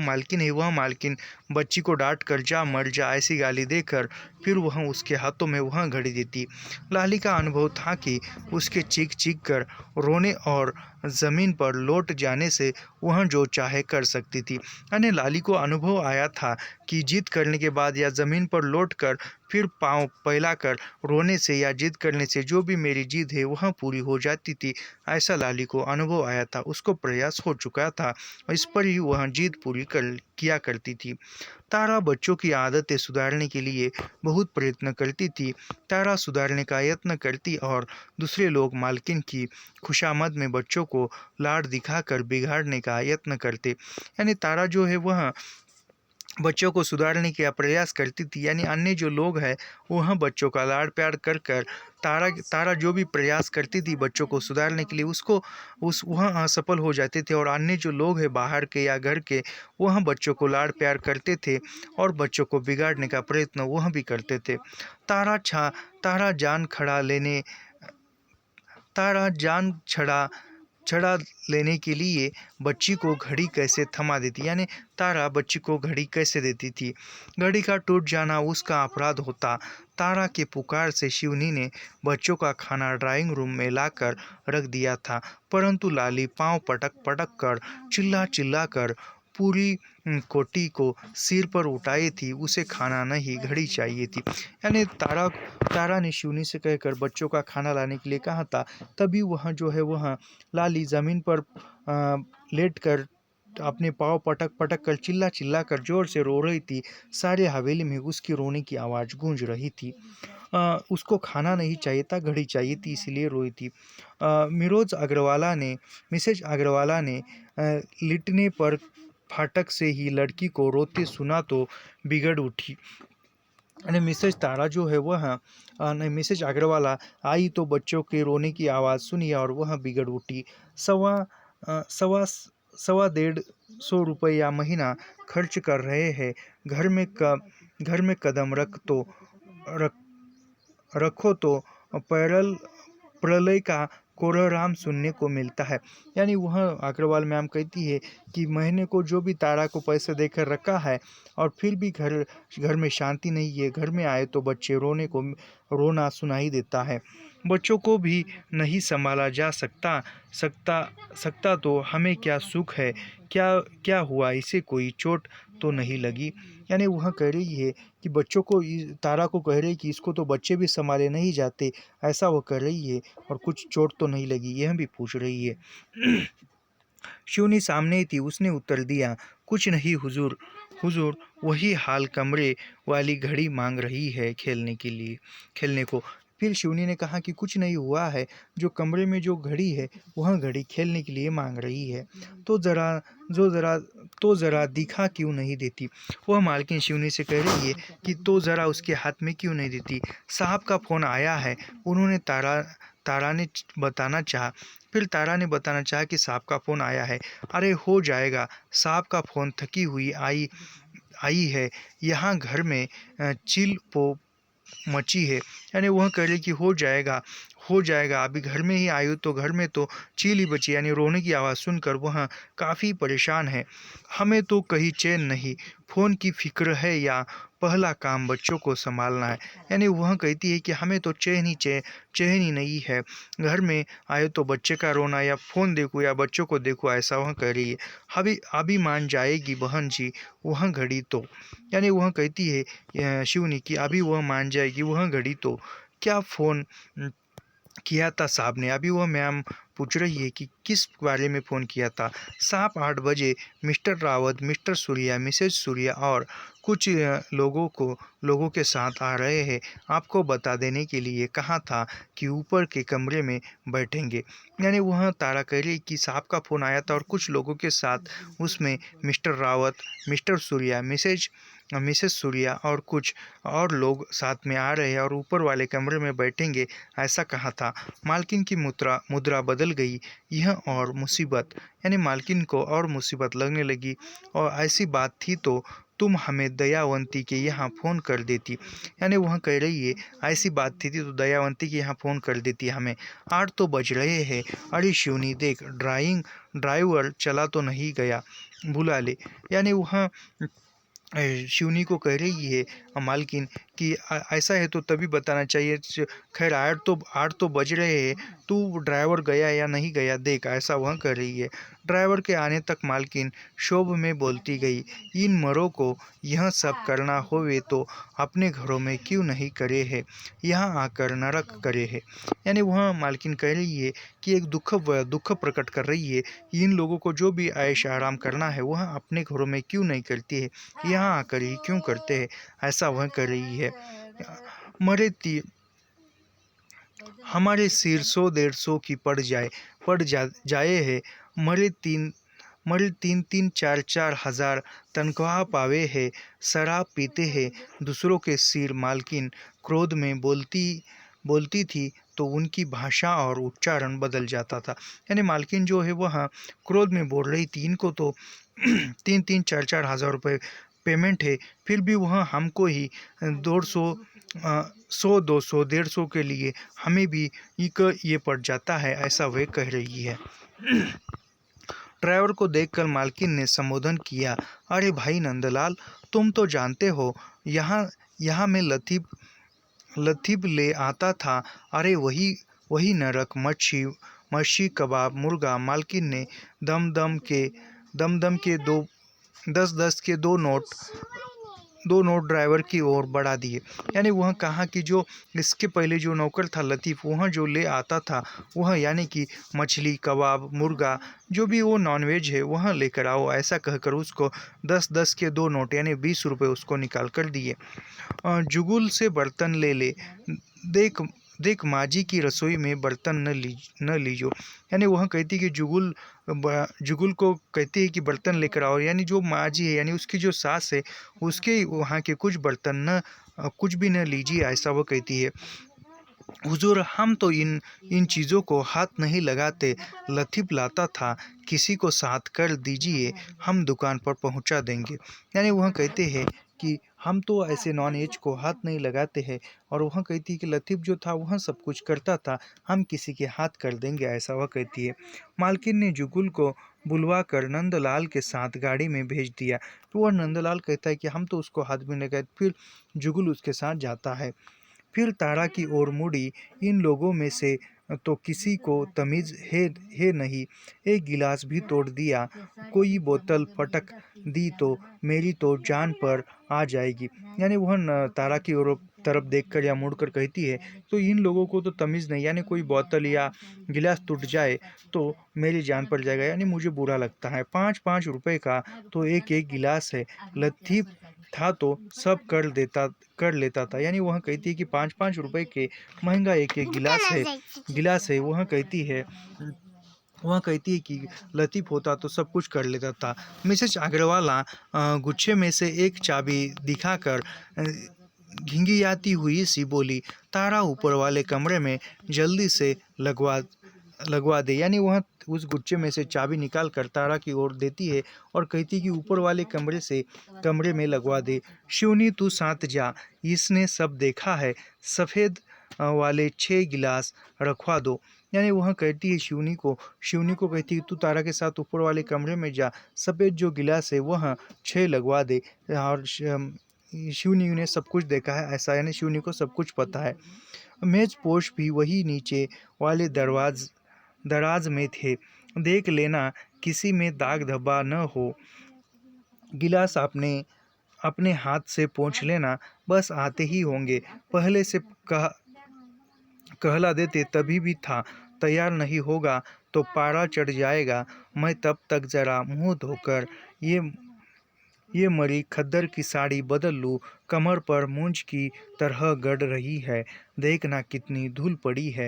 मालकिन बच्ची को डांट कर जा मर जा ऐसी गाली देकर फिर वह उसके हाथों में वह घड़ी देती। लाली का अनुभव था कि उसके चीख चीख कर रोने और ज़मीन पर लौट जाने से वह जो चाहे कर सकती थी। यानी लाली को अनुभव आया था कि जिद करने के बाद या ज़मीन पर लौट कर फिर पाँव फैलाकर रोने से या जिद करने से जो भी मेरी जिद है वह पूरी हो जाती थी, ऐसा लाली को अनुभव आया था। उसको प्रयास हो चुका था और इस पर ही वह जिद पूरी किया करती थी। तारा बच्चों की आदतें सुधारने के लिए बहुत प्रयत्न करती थी। तारा सुधारने का यत्न करती और दूसरे लोग मालकिन की खुशामद में बच्चों को लाड दिखाकर बिगाड़ने का यत्न करते। यानी तारा जो है वह बच्चों को सुधारने का प्रयास करती थी। यानी अन्य जो लोग हैं वह बच्चों का लाड़ प्यार कर कर तारा जो भी प्रयास करती थी बच्चों को सुधारने के लिए वह असफल हो जाते थे और अन्य जो लोग हैं बाहर के या घर के वह बच्चों को लाड़ प्यार करते थे और बच्चों को बिगाड़ने का प्रयत्न वह भी करते थे। तारा जान छड़ा लेने के लिए बच्ची को घड़ी कैसे थमा देती। यानी तारा बच्ची को घड़ी कैसे देती थी। घड़ी का टूट जाना उसका अपराध होता। तारा के पुकार से शिवनी ने बच्चों का खाना ड्राइंग रूम में लाकर रख दिया था, परंतु लाली पांव पटक पटक कर चिल्ला चिल्ला कर पूरी कोटी को सिर पर उठाई थी। उसे खाना नहीं घड़ी चाहिए थी। यानी तारा ने शिवनी से कहकर बच्चों का खाना लाने के लिए कहा था। तभी वह लाली ज़मीन पर लेट कर अपने पाँव पटक पटक कर चिल्ला चिल्ला कर जोर से रो रही थी। सारे हवेली में उसकी रोने की आवाज़ गूंज रही थी। उसको खाना नहीं चाहिए था, घड़ी चाहिए थी, इसलिए रोई थी। मिसेज अग्रवाला ने लिटने पर फाटक से ही लड़की को रोते सुना तो बिगड़ उठी। यानी मिसेज अग्रवाला आई तो बच्चों के रोने की आवाज़ सुनी और वह बिगड़ उठी। सवा 150 रुपया महीना खर्च कर रहे हैं, घर में कदम रखो तो प्रलय का कोलाहल सुनने को मिलता है। यानी वह अग्रवाल मैम कहती है कि महीने को जो भी तारा को पैसे देकर रखा है और फिर भी घर में शांति नहीं है। घर में आए तो बच्चे रोना सुनाई देता है। बच्चों को भी नहीं संभाला जा सकता तो हमें क्या सुख है। क्या हुआ, इसे कोई चोट तो नहीं लगी। यानी वह कह रही है कि तारा को कह रही है कि इसको तो बच्चे भी संभाले नहीं जाते, ऐसा वो कर रही है और कुछ चोट तो नहीं लगी, यह भी पूछ रही है। शिवनी सामने ही थी, उसने उत्तर दिया, कुछ नहीं हुजूर, वही हाल कमरे वाली घड़ी मांग रही है खेलने को। फिर शिवनी ने कहा कि कुछ नहीं हुआ है, जो कमरे में जो घड़ी है वह घड़ी खेलने के लिए मांग रही है, तो ज़रा दिखा क्यों नहीं देती। वह मालकिन शिवनी से कह रही है कि तो ज़रा उसके हाथ में क्यों नहीं देती। साहब का फ़ोन आया है, उन्होंने तारा ने बताना चाहा कि साहब का फ़ोन आया है। अरे हो जाएगा, साहब का फ़ोन थकी हुई आई है यहाँ घर में मची है। यानी वह कह रही कि हो जाएगा, अभी घर में ही आई हो तो घर में तो चील ही बची। यानी रोने की आवाज़ सुनकर वह काफ़ी परेशान है। हमें तो कहीं चैन नहीं, फ़ोन की फ़िक्र है या पहला काम बच्चों को सँभालना है। यानी वह कहती है कि हमें तो चैन ही नहीं है, घर में आए तो बच्चे का रोना या फ़ोन देखूँ या बच्चों को देखूँ, ऐसा वह कह रही है। अभी अभी मान जाएगी बहन जी वह घड़ी तो। यानी वह कहती है शिवनी कि अभी वह मान जाएगी वह घड़ी तो। क्या फ़ोन किया था साहब ने? अभी वह मैम पूछ रही है कि किस बारे में फ़ोन किया था। साहब 8 बजे mister Rawat, mister Surya, Mrs Surya और कुछ लोगों के साथ आ रहे हैं। आपको बता देने के लिए कहा था कि ऊपर के कमरे में बैठेंगे। यानी वह तारा कह रही कि साहब का फ़ोन आया था और कुछ लोगों के साथ उसमें mister Rawat, mister Surya, Mrs Surya और कुछ और लोग साथ में आ रहे हैं और ऊपर वाले कमरे में बैठेंगे, ऐसा कहा था। मालकिन की मुद्रा बदल गई। यह और मुसीबत, यानी मालकिन को और मुसीबत लगने लगी। और ऐसी बात थी तो तुम हमें दयावंती के यहाँ फ़ोन कर देती। यानी वह कह रही है ऐसी बात थी तो दयावंती के यहाँ फ़ोन कर देती हमें। 8 तो बज रहे हैं। अरे शिवनी देख, ड्राइवर चला तो नहीं गया, बुला ले। यानी वह शिवनी को कह रही है मालकिन कि ऐसा है तो तभी बताना चाहिए। खैर 8 तो बज रहे हैं, तू ड्राइवर गया या नहीं गया देख, ऐसा वह कर रही है। ड्राइवर के आने तक मालकिन क्षोभ में बोलती गई, इन मरों को यह सब करना होवे तो अपने घरों में क्यों नहीं करे है, यहाँ आकर नरक करे है। यानी वह मालकिन कह रही है कि एक दुख प्रकट कर रही है। इन लोगों को जो भी ऐश आराम करना है वह अपने घरों में क्यों नहीं करती है, यहाँ आकर ही क्यों करते हैं, ऐसा वह कर रही है। मरे ती हमारे सिर 100-150 की जाए है। मरे 3-3 4-4 हज़ार तनख्वाह पावे है, शराब पीते हैं दूसरों के सिर। मालकिन क्रोध में बोलती थी तो उनकी भाषा और उच्चारण बदल जाता था। यानी मालकिन जो है वह क्रोध में बोल रही थी, इनको तो 3-3 4-4 हज़ार रुपये पेमेंट है, फिर भी वह हमको ही 100-200 150 के लिए हमें भी ये पड़ जाता है, ऐसा वह कह रही है। ड्राइवर को देखकर मालकिन ने संबोधन किया, अरे भाई नंदलाल, तुम तो जानते हो यहाँ मैं लतीफ़ ले आता था। अरे वही नरक, मच्छी कबाब, मुर्गा। मालकिन ने दम दम के 10-10 के दो नोट ड्राइवर की ओर बढ़ा दिए। यानी वह कहा कि जो इसके पहले जो नौकर था लतीफ़, वह जो ले आता था वह यानी कि मछली कबाब, मुर्गा, जो भी वो नॉनवेज है वह लेकर आओ, ऐसा कहकर उसको 10-10 के 2 नोट यानी 20 रुपये उसको निकाल कर दिए। जुगुल से बर्तन ले देख देख माजी की रसोई में बर्तन न लीजो। यानी वह कहती कि जुगुल को कहती है कि बर्तन लेकर आओ, यानी जो माजी है यानी उसकी जो सास है उसके वहाँ के कुछ बर्तन कुछ भी न लीजिए, ऐसा वह कहती है। हुजूर, हम तो इन चीज़ों को हाथ नहीं लगाते। लतीफ़ लाता था, किसी को साथ कर दीजिए, हम दुकान पर पहुंचा देंगे। यानी वह कहते हैं कि हम तो ऐसे नॉन एज को हाथ नहीं लगाते हैं। और वह कहती है कि लतीफ़ जो था वह सब कुछ करता था, हम किसी के हाथ कर देंगे, ऐसा वह कहती है। मालकिन ने जुगुल को बुलवा कर नंदलाल के साथ गाड़ी में भेज दिया। तो वह नंदलाल कहता है कि हम तो उसको हाथ भी नहीं लगाए। फिर जुगुल उसके साथ जाता है। फिर तारा की ओर मुड़ी, इन लोगों में से तो किसी को तमीज़ है नहीं, एक गिलास भी तोड़ दिया, कोई बोतल पटक दी तो मेरी तो जान पर आ जाएगी। यानी वह तारा की ओर तरफ देखकर या मुड़कर कहती है, तो इन लोगों को तो तमीज़ नहीं, यानी कोई बोतल या गिलास टूट जाए तो मेरी जान पर जाएगा, यानी मुझे बुरा लगता है। 5-5 रुपए का तो एक एक गिलास है, लतीफ़ था तो सब कर लेता था। यानी वह कहती है कि 5-5 रुपए के महंगा एक एक गिलास है। वह कहती है कि लतीफ़ होता तो सब कुछ कर लेता था। मिसेज अग्रवाला गुच्छे में से एक चाबी दिखाकर घिंघियाती हुई सी बोली, तारा ऊपर वाले कमरे में जल्दी से लगवा दे। यानी वह उस गुच्छे में से चाबी निकाल कर तारा की ओर देती है और कहती कि ऊपर वाले कमरे में लगवा दे। शिवनी तू साथ जा, इसने सब देखा है, सफ़ेद वाले 6 गिलास रखवा दो। यानी वह कहती है शिवनी को कहती है तू तारा के साथ ऊपर वाले कमरे में जा, सफ़ेद जो गिलास है वह 6 लगवा दे। और शिवनी ने सब कुछ देखा है ऐसा, यानी शिवनी को सब कुछ पता है। मेज पोश भी वही नीचे वाले दराज में थे, देख लेना किसी में दाग धब्बा न हो। गिलास अपने अपने हाथ से पोंछ लेना, बस आते ही होंगे। पहले से कहला देते तभी भी था, तैयार नहीं होगा तो पारा चढ़ जाएगा। मैं तब तक जरा मुंह धोकर ये मरी खद्दर की साड़ी बदल लूँ, कमर पर मूंछ की तरह गड़ रही है, देखना कितनी धूल पड़ी है।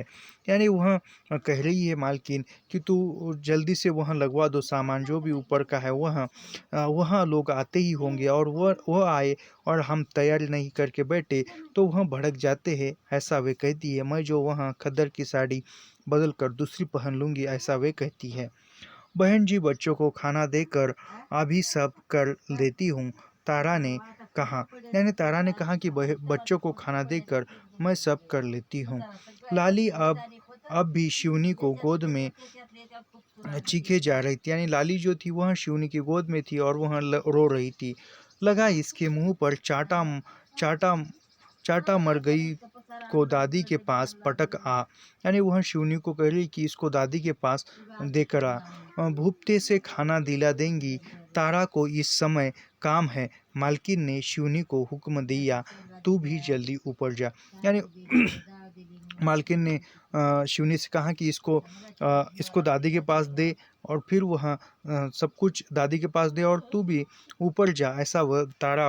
यानी वह कह रही है मालकिन कि तू जल्दी से वहाँ लगवा दो सामान, जो भी ऊपर का है वहाँ लोग आते ही होंगे और वह आए और हम तैयारी नहीं करके बैठे तो वह भड़क जाते हैं, ऐसा वे कहती है। मैं जो वहाँ खद्दर की साड़ी बदल कर दूसरी पहन लूँगी, ऐसा वे कहती है। बहन जी बच्चों को खाना देकर अभी सब कर देती हूँ, तारा ने कहा। यानी तारा ने कहा कि बच्चों को खाना देकर मैं सब कर लेती हूँ। लाली अब भी शिवनी को गोद में चीखे जा रही थी। यानी लाली जो थी वह शिवनी की गोद में थी और वह रो रही थी। लगा इसके मुंह पर चाटा चाटा चाटा मर गई को दादी के पास पटक आ। यानी वह शिवनी को कह रही कि इसको दादी के पास देकर आ, भूपते से खाना दिला देंगी, तारा को इस समय काम है। मालकिन ने शिवनी को हुक्म दिया, तू भी जल्दी ऊपर जा। यानी मालकिन ने शिवनी से कहा कि इसको दादी के पास दे और फिर वह सब कुछ दादी के पास दे और तू भी ऊपर जा, ऐसा वह तारा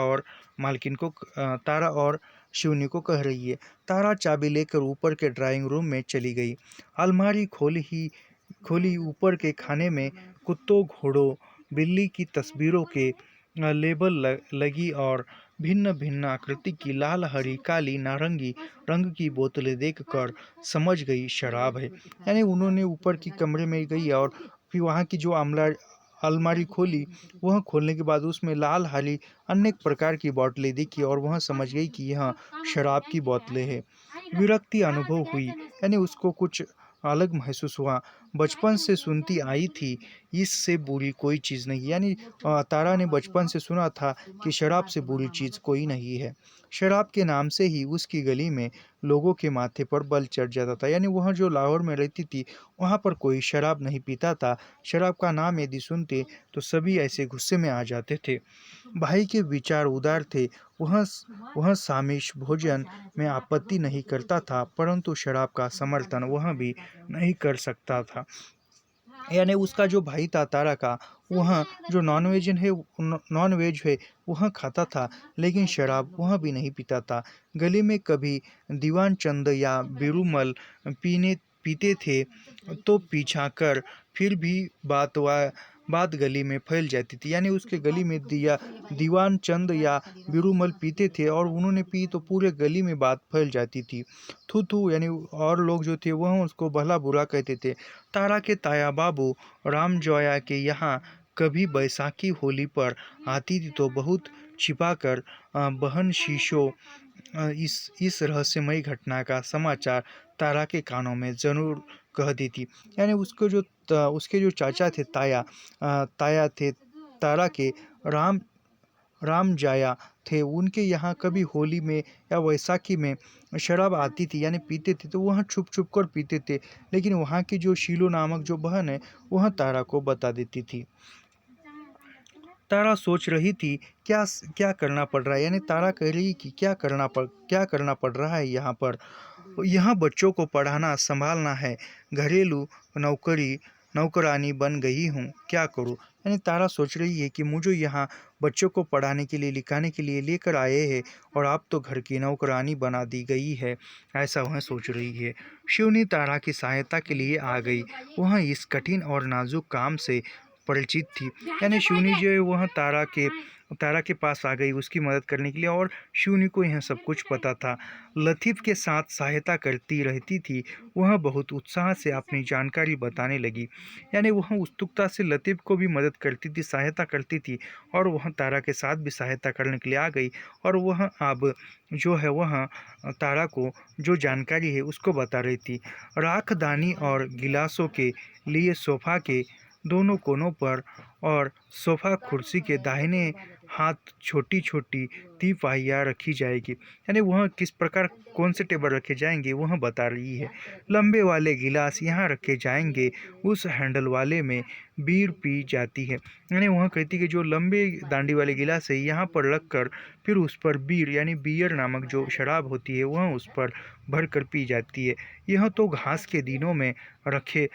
और शिवनी को कह रही है। तारा चाबी लेकर ऊपर के ड्राइंग रूम में चली गई। अलमारी खोली, ऊपर के खाने में कुत्तों, घोड़ों, बिल्ली की तस्वीरों के लेबल लगी और भिन्न भिन्न आकृति की लाल, हरी, काली, नारंगी रंग की बोतलें देखकर समझ गई शराब है। यानी उन्होंने ऊपर की कमरे में गई और फिर वहाँ की जो अलमारी खोली, वह खोलने के बाद उसमें लाल, हरी अनेक प्रकार की बोतलें देखी और वह समझ गई कि यह शराब की बोतलें हैं। विरक्ति अनुभव हुई, यानी उसको कुछ अलग महसूस हुआ। बचपन से सुनती आई थी, इससे बुरी कोई चीज़ नहीं। यानी तारा ने बचपन से सुना था कि शराब से बुरी चीज़ कोई नहीं है। शराब के नाम से ही उसकी गली में लोगों के माथे पर बल चढ़ जाता था। यानी वह जो लाहौर में रहती थी वहाँ पर कोई शराब नहीं पीता था। शराब का नाम यदि सुनते तो सभी ऐसे गुस्से में आ जाते थे। भाई के विचार उदार थे, वह सामिश भोजन में आपत्ति नहीं करता था, परंतु शराब का समर्थन वह भी नहीं कर सकता था। यानी उसका जो भाई था तारा का, वह जो नॉनवेज है वह खाता था, लेकिन शराब वह भी नहीं पीता था। गली में कभी दीवान चंद या बिरुमल पीते थे तो पीछा कर, फिर भी बात गली में फैल जाती थी। यानी उसके गली में दीवान चंद या बिरुमल पीते थे और उन्होंने पी तो पूरे गली में बात फैल जाती थी। थू थू, यानी और लोग जो थे वह उसको भला बुरा कहते थे। तारा के ताया बाबू राम जोया के यहाँ कभी बैसाखी होली पर आती थी तो बहुत छिपाकर बहन शीशो इस रहस्यमयी घटना का समाचार तारा के कानों में जरूर कह देती। यानी उसके जो चाचा थे ताया थे तारा के, राम जाया थे, उनके यहाँ कभी होली में या वैसाखी में शराब आती थी, यानी पीते थे तो वह छुप छुप कर पीते थे। लेकिन वहाँ की जो शीलो नामक जो बहन है वह तारा को बता देती थी। तारा सोच रही थी क्या क्या करना पड़ रहा है। यानी तारा कह रही कि क्या करना पड़ रहा है यहाँ पर। यहाँ बच्चों को पढ़ाना संभालना है, घरेलू नौकरानी बन गई हूँ, क्या करूँ। यानी तारा सोच रही है कि मुझे यहाँ बच्चों को पढ़ाने के लिए लिखाने के लिए लेकर आए हैं और आप तो घर की नौकरानी बना दी गई है, ऐसा वह सोच रही है। शिवनी तारा की सहायता के लिए आ गई। वह इस कठिन और नाजुक काम से परिचित थी। यानी शिवनी जो है वह तारा के पास आ गई उसकी मदद करने के लिए, और शिवनी को यह सब कुछ पता था। लतीफ़ के साथ सहायता करती रहती थी। वह बहुत उत्साह से अपनी जानकारी बताने लगी। यानी वह उत्सुकता से लतीफ़ को भी मदद करती थी, सहायता करती थी, और वह तारा के साथ भी सहायता करने के लिए आ गई। और वह अब जो है वह तारा को जो जानकारी है उसको बता रही थी। राखदानी और गिलासों के लिए सोफ़ा के दोनों कोनों पर और सोफ़ा कुर्सी के दाहिने हाथ छोटी छोटी तिपाहियाँ रखी जाएगी। यानी वह किस प्रकार कौन से टेबल रखे जाएंगे वह बता रही है। लंबे वाले गिलास यहाँ रखे जाएंगे, उस हैंडल वाले में बीयर पी जाती है। यानी वह कहती है कि जो लंबे दांडी वाले गिलास है यहाँ पर रख कर फिर उस पर बीयर यानी बियर नामक जो शराब होती है वह उस पर भर कर पी जाती है। यह तो घास के दिनों में रखे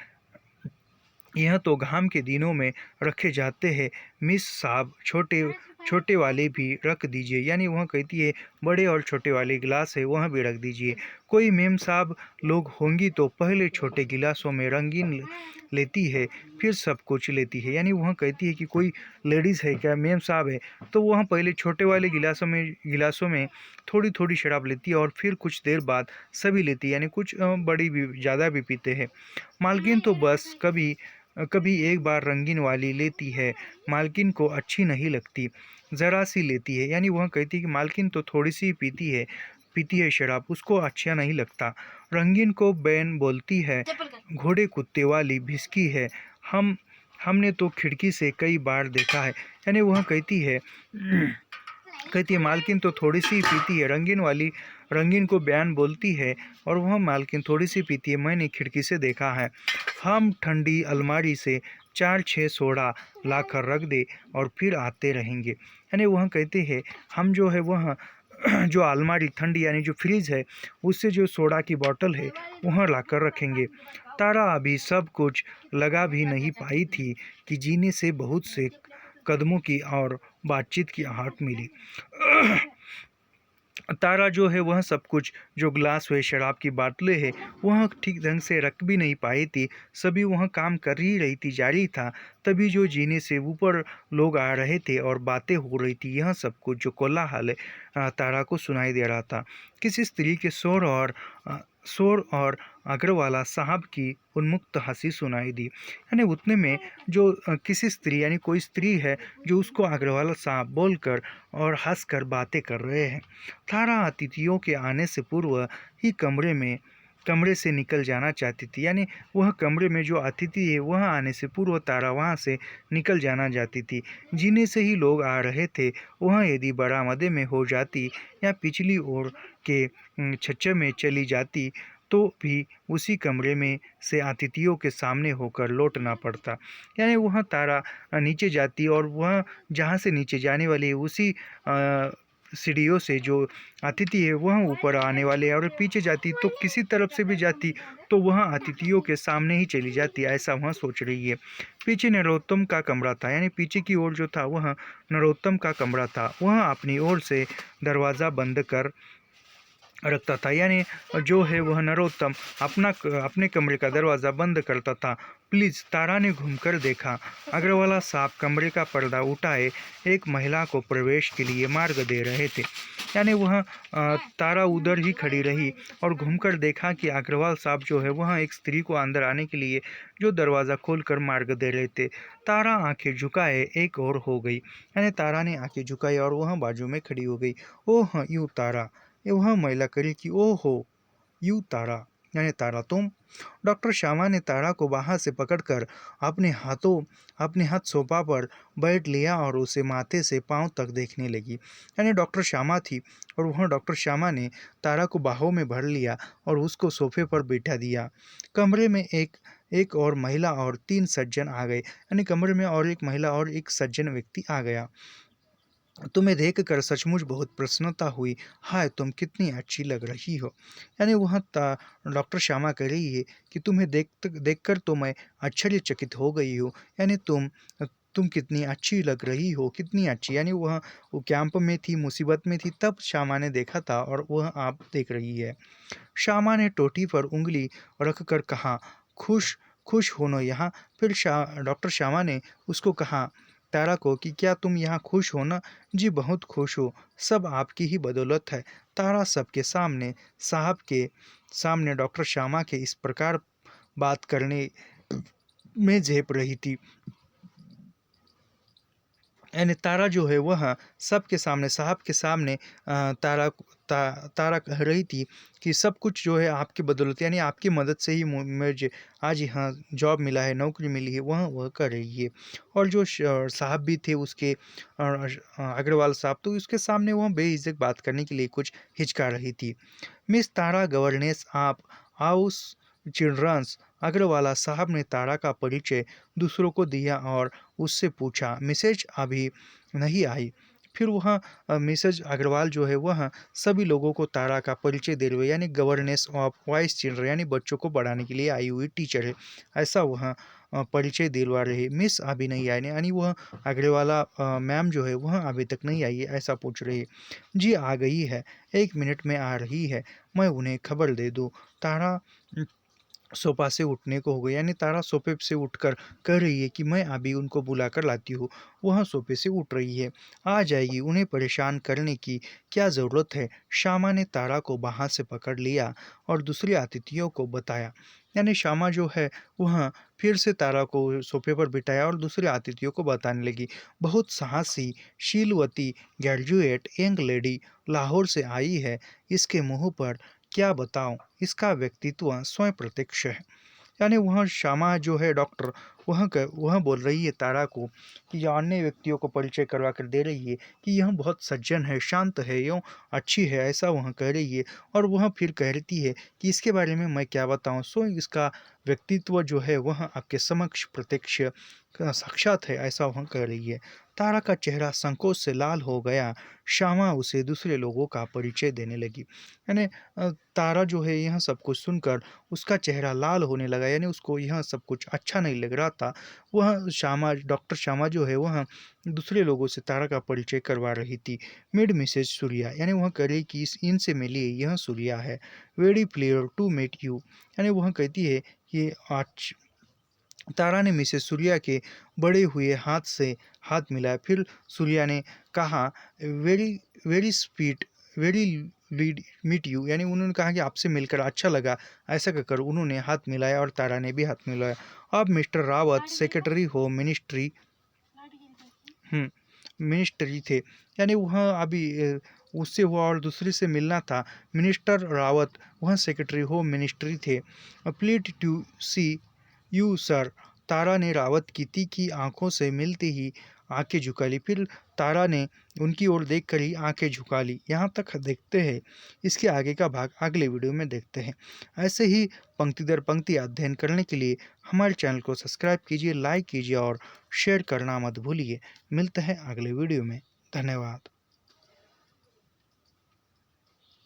यह तो घाम के दिनों में रखे जाते हैं मिस साहब, छोटे छोटे वाले भी रख दीजिए। यानी वह कहती है बड़े और छोटे वाले गिलास है वह भी रख दीजिए। कोई मेम साहब लोग होंगी तो पहले छोटे गिलासों में रंगीन लेती है, फिर सब कुछ लेती है। यानी वह कहती है कि कोई लेडीज़ है क्या, मेम साहब है, तो वह पहले छोटे वाले गिलासों में थोड़ी थोड़ी शराब लेती है और फिर कुछ देर बाद सभी लेती है। यानी कुछ बड़ी भी ज़्यादा भी पीते हैं। मालकिन तो बस कभी कभी एक बार रंगीन वाली लेती है, मालकिन को अच्छी नहीं लगती, ज़रा सी लेती है। यानी वह कहती है कि मालकिन तो थोड़ी सी पीती है शराब, उसको अच्छा नहीं लगता। रंगीन को बैन बोलती है, घोड़े कुत्ते वाली भिसकी है, हमने तो खिड़की से कई बार देखा है। यानी वह कहती है मालकिन तो थोड़ी सी पीती है, रंगीन को बयान बोलती है और वह मालकिन थोड़ी सी पीती है, मैंने खिड़की से देखा है। हम ठंडी अलमारी से 4-6 सोडा लाकर रख दे और फिर आते रहेंगे। यानी वह कहते हैं हम जो है वह जो अलमारी ठंडी यानी जो फ्रिज है उससे जो सोडा की बोतल है वह लाकर रखेंगे। तारा अभी सब कुछ लगा भी नहीं पाई थी कि जीने से बहुत से कदमों की और बातचीत की आहट मिली। तारा जो है वह सब कुछ जो गिलास हुए शराब की बाटलें है वह ठीक ढंग से रख भी नहीं पाई थी। सभी वह काम कर ही रही थी, जारी था। तभी जो जीने से ऊपर लोग आ रहे थे और बातें हो रही थी, यह सब कुछ जो कोलाहल तारा को सुनाई दे रहा था। किसी स्त्री के शोर और अग्रवाला साहब की उन्मुक्त हंसी सुनाई दी। यानी उतने में जो किसी स्त्री यानी कोई स्त्री है जो उसको अग्रवाला साहब बोलकर और हंसकर बातें कर रहे हैं। तारा अतिथियों के आने से पूर्व ही कमरे से निकल जाना चाहती थी। यानी वह कमरे में जो अतिथि है वह आने से पूर्व तारा वहाँ से निकल जाना चाहती थी। जीने से ही लोग आ रहे थे, वह यदि बरामदे में हो जाती या पिछली ओर के छज्जे में चली जाती तो भी उसी कमरे में से अतिथियों के सामने होकर लौटना पड़ता। यानी वह तारा नीचे जाती और वह जहाँ से नीचे जाने वाली है उसी सीढ़ियों से जो अतिथि है वह ऊपर आने वाले और पीछे जाती तो किसी तरफ से भी जाती तो वह अतिथियों के सामने ही चली जाती, ऐसा वह सोच रही है। पीछे नरोत्तम का कमरा था। यानी पीछे की ओर जो था वह नरोत्तम का कमरा था। वह अपनी ओर से दरवाज़ा बंद कर रखता था। यानी जो है वह नरोत्तम अपने कमरे का दरवाज़ा बंद करता था। प्लीज़, तारा ने घूमकर देखा। अग्रवाला साहब कमरे का पर्दा उठाए एक महिला को प्रवेश के लिए मार्ग दे रहे थे। यानी वह तारा उधर ही खड़ी रही और घूमकर देखा कि अग्रवाल साहब जो है वह एक स्त्री को अंदर आने के लिए जो दरवाज़ा खोलकर मार्ग दे रहे थे। तारा आंखें झुकाए एक और हो गई। यानी तारा ने आंखें झुकाई और वह बाजू में खड़ी हो गई। ओह यूँ तारा, वह महिला करी कि ओहो यू तारा, यानी तारा तुम। डॉक्टर श्यामा ने तारा को बाहर से पकड़कर अपने हाथ सोफा पर बैठ लिया और उसे माथे से पांव तक देखने लगी। यानी डॉक्टर श्यामा थी और वह डॉक्टर श्यामा ने तारा को बाहों में भर लिया और उसको सोफे पर बैठा दिया। कमरे में एक और महिला और 3 सज्जन आ गए। यानी कमरे में और एक महिला और एक सज्जन व्यक्ति आ गया। तुम्हें देखकर सचमुच बहुत प्रसन्नता हुई। हाय, तुम कितनी अच्छी लग रही हो। यानी वह डॉक्टर श्यामा कह रही है कि तुम्हें देखकर तो मैं आश्चर्यचकित हो गई हूँ। यानी तुम कितनी अच्छी लग रही हो, कितनी अच्छी। यानी वह वो कैंप में थी, मुसीबत में थी, तब श्यामा ने देखा था और वह आप देख रही है। श्यामा ने टोटी पर उंगली रखकर कहा, खुश खुश हो न यहाँ। फिर डॉक्टर श्यामा ने उसको कहा, तारा को, कि क्या तुम यहाँ खुश हो ना? जी बहुत खुश हो, सब आपकी ही बदौलत है। तारा सबके सामने, साहब के सामने डॉक्टर श्यामा के इस प्रकार बात करने में झेप रही थी। यानी तारा जो है वह सबके सामने, साहब के सामने तारा कह रही थी कि सब कुछ जो है आपकी बदौलत, यानी आपकी मदद से ही मुझे आज यहाँ जॉब मिला है, नौकरी मिली है, वह कर रही है। और जो साहब भी थे उसके, अग्रवाल साहब, तो उसके सामने वह बेइज्जत बात करने के लिए कुछ हिचका रही थी। मिस तारा गवर्नेंस आप हाउस चिल्ड्रंस। अग्रवाला साहब ने तारा का परिचय दूसरों को दिया और उससे पूछा, मिसेज अभी नहीं आई? फिर वह मिसेज अग्रवाल जो है वह सभी लोगों को तारा का परिचय दे रही है, यानी गवर्नेंस ऑफ वाइस चिल्ड्रन, यानी बच्चों को पढ़ाने के लिए आई हुई टीचर है, ऐसा वह परिचय दिलवा रही है। मिस अभी नहीं आई, यानी वह अग्रवाला मैम जो है वह अभी तक नहीं आई है, ऐसा पूछ रही है। जी आ गई है, 1 मिनट में आ रही है, मैं उन्हें खबर दे दूँ। तारा सोफा से उठने को हो गई, यानी तारा सोफे से उठकर कह रही है कि मैं अभी उनको बुलाकर लाती हूँ। वह सोफे से उठ रही है, आ जाएगी, उन्हें परेशान करने की क्या ज़रूरत है। श्यामा ने तारा को बाहर से पकड़ लिया और दूसरे अतिथियों को बताया, यानी श्यामा जो है वह फिर से तारा को सोफे पर बिठाया और दूसरे अतिथियों को बताने लगी। बहुत साहसी, शीलवती, ग्रेजुएट यंग लेडी लाहौर से आई है, इसके मुँह पर क्या बताऊं, इसका व्यक्तित्व स्वयं प्रत्यक्ष है। यानी वह श्यामा जो है डॉक्टर, वह बोल रही है तारा को, कि यह अन्य व्यक्तियों को परिचय करवा कर दे रही है कि यह बहुत सज्जन है, शांत है, एवं अच्छी है, ऐसा वह कह रही है। और वह फिर कहती है कि इसके बारे में मैं क्या बताऊं, सो इसका व्यक्तित्व जो है वह आपके समक्ष प्रत्यक्ष साक्षात है, ऐसा वह कह रही है। तारा का चेहरा संकोच से लाल हो गया। श्यामा उसे दूसरे लोगों का परिचय देने लगी। यानी तारा जो है यह सब कुछ सुनकर उसका चेहरा लाल होने लगा, यानी उसको यह सब कुछ अच्छा नहीं लग रहा था। वह श्यामा, डॉक्टर श्यामा जो है वह दूसरे लोगों से तारा का परिचय करवा रही थी। मीट मिसेज सूर्या, यानी वह कह रही कि इनसे मिलिए, यह सूर्या है। Very pleased to meet you, यानी वह कहती है कि आज तारा ने मिसेस सूर्या के बड़े हुए हाथ से हाथ मिलाया। फिर सूर्या ने कहा, very very sweet, very glad meet you, यानी उन्होंने कहा कि आपसे मिलकर अच्छा लगा, ऐसा कहकर उन्होंने हाथ मिलाया और तारा ने भी हाथ मिलाया। अब mister Rawat secretary home ministry ministry थे, यानी वह अभी उससे हुआ और दूसरे से मिलना था। मिनिस्टर रावत वह सेक्रेटरी होम मिनिस्ट्री थे। Pleased to see you sir. Tara ने रावत की तीखी आंखों से मिलते ही आंखें झुका ली। फिर तारा ने उनकी ओर देखकर ही आंखें झुका ली। यहाँ तक देखते हैं, इसके आगे का भाग अगले वीडियो में देखते हैं। ऐसे ही पंक्ति दर पंक्ति अध्ययन करने के लिए हमारे चैनल को सब्सक्राइब कीजिए, लाइक कीजिए और शेयर करना मत भूलिए। मिलते हैं अगले वीडियो में। धन्यवाद।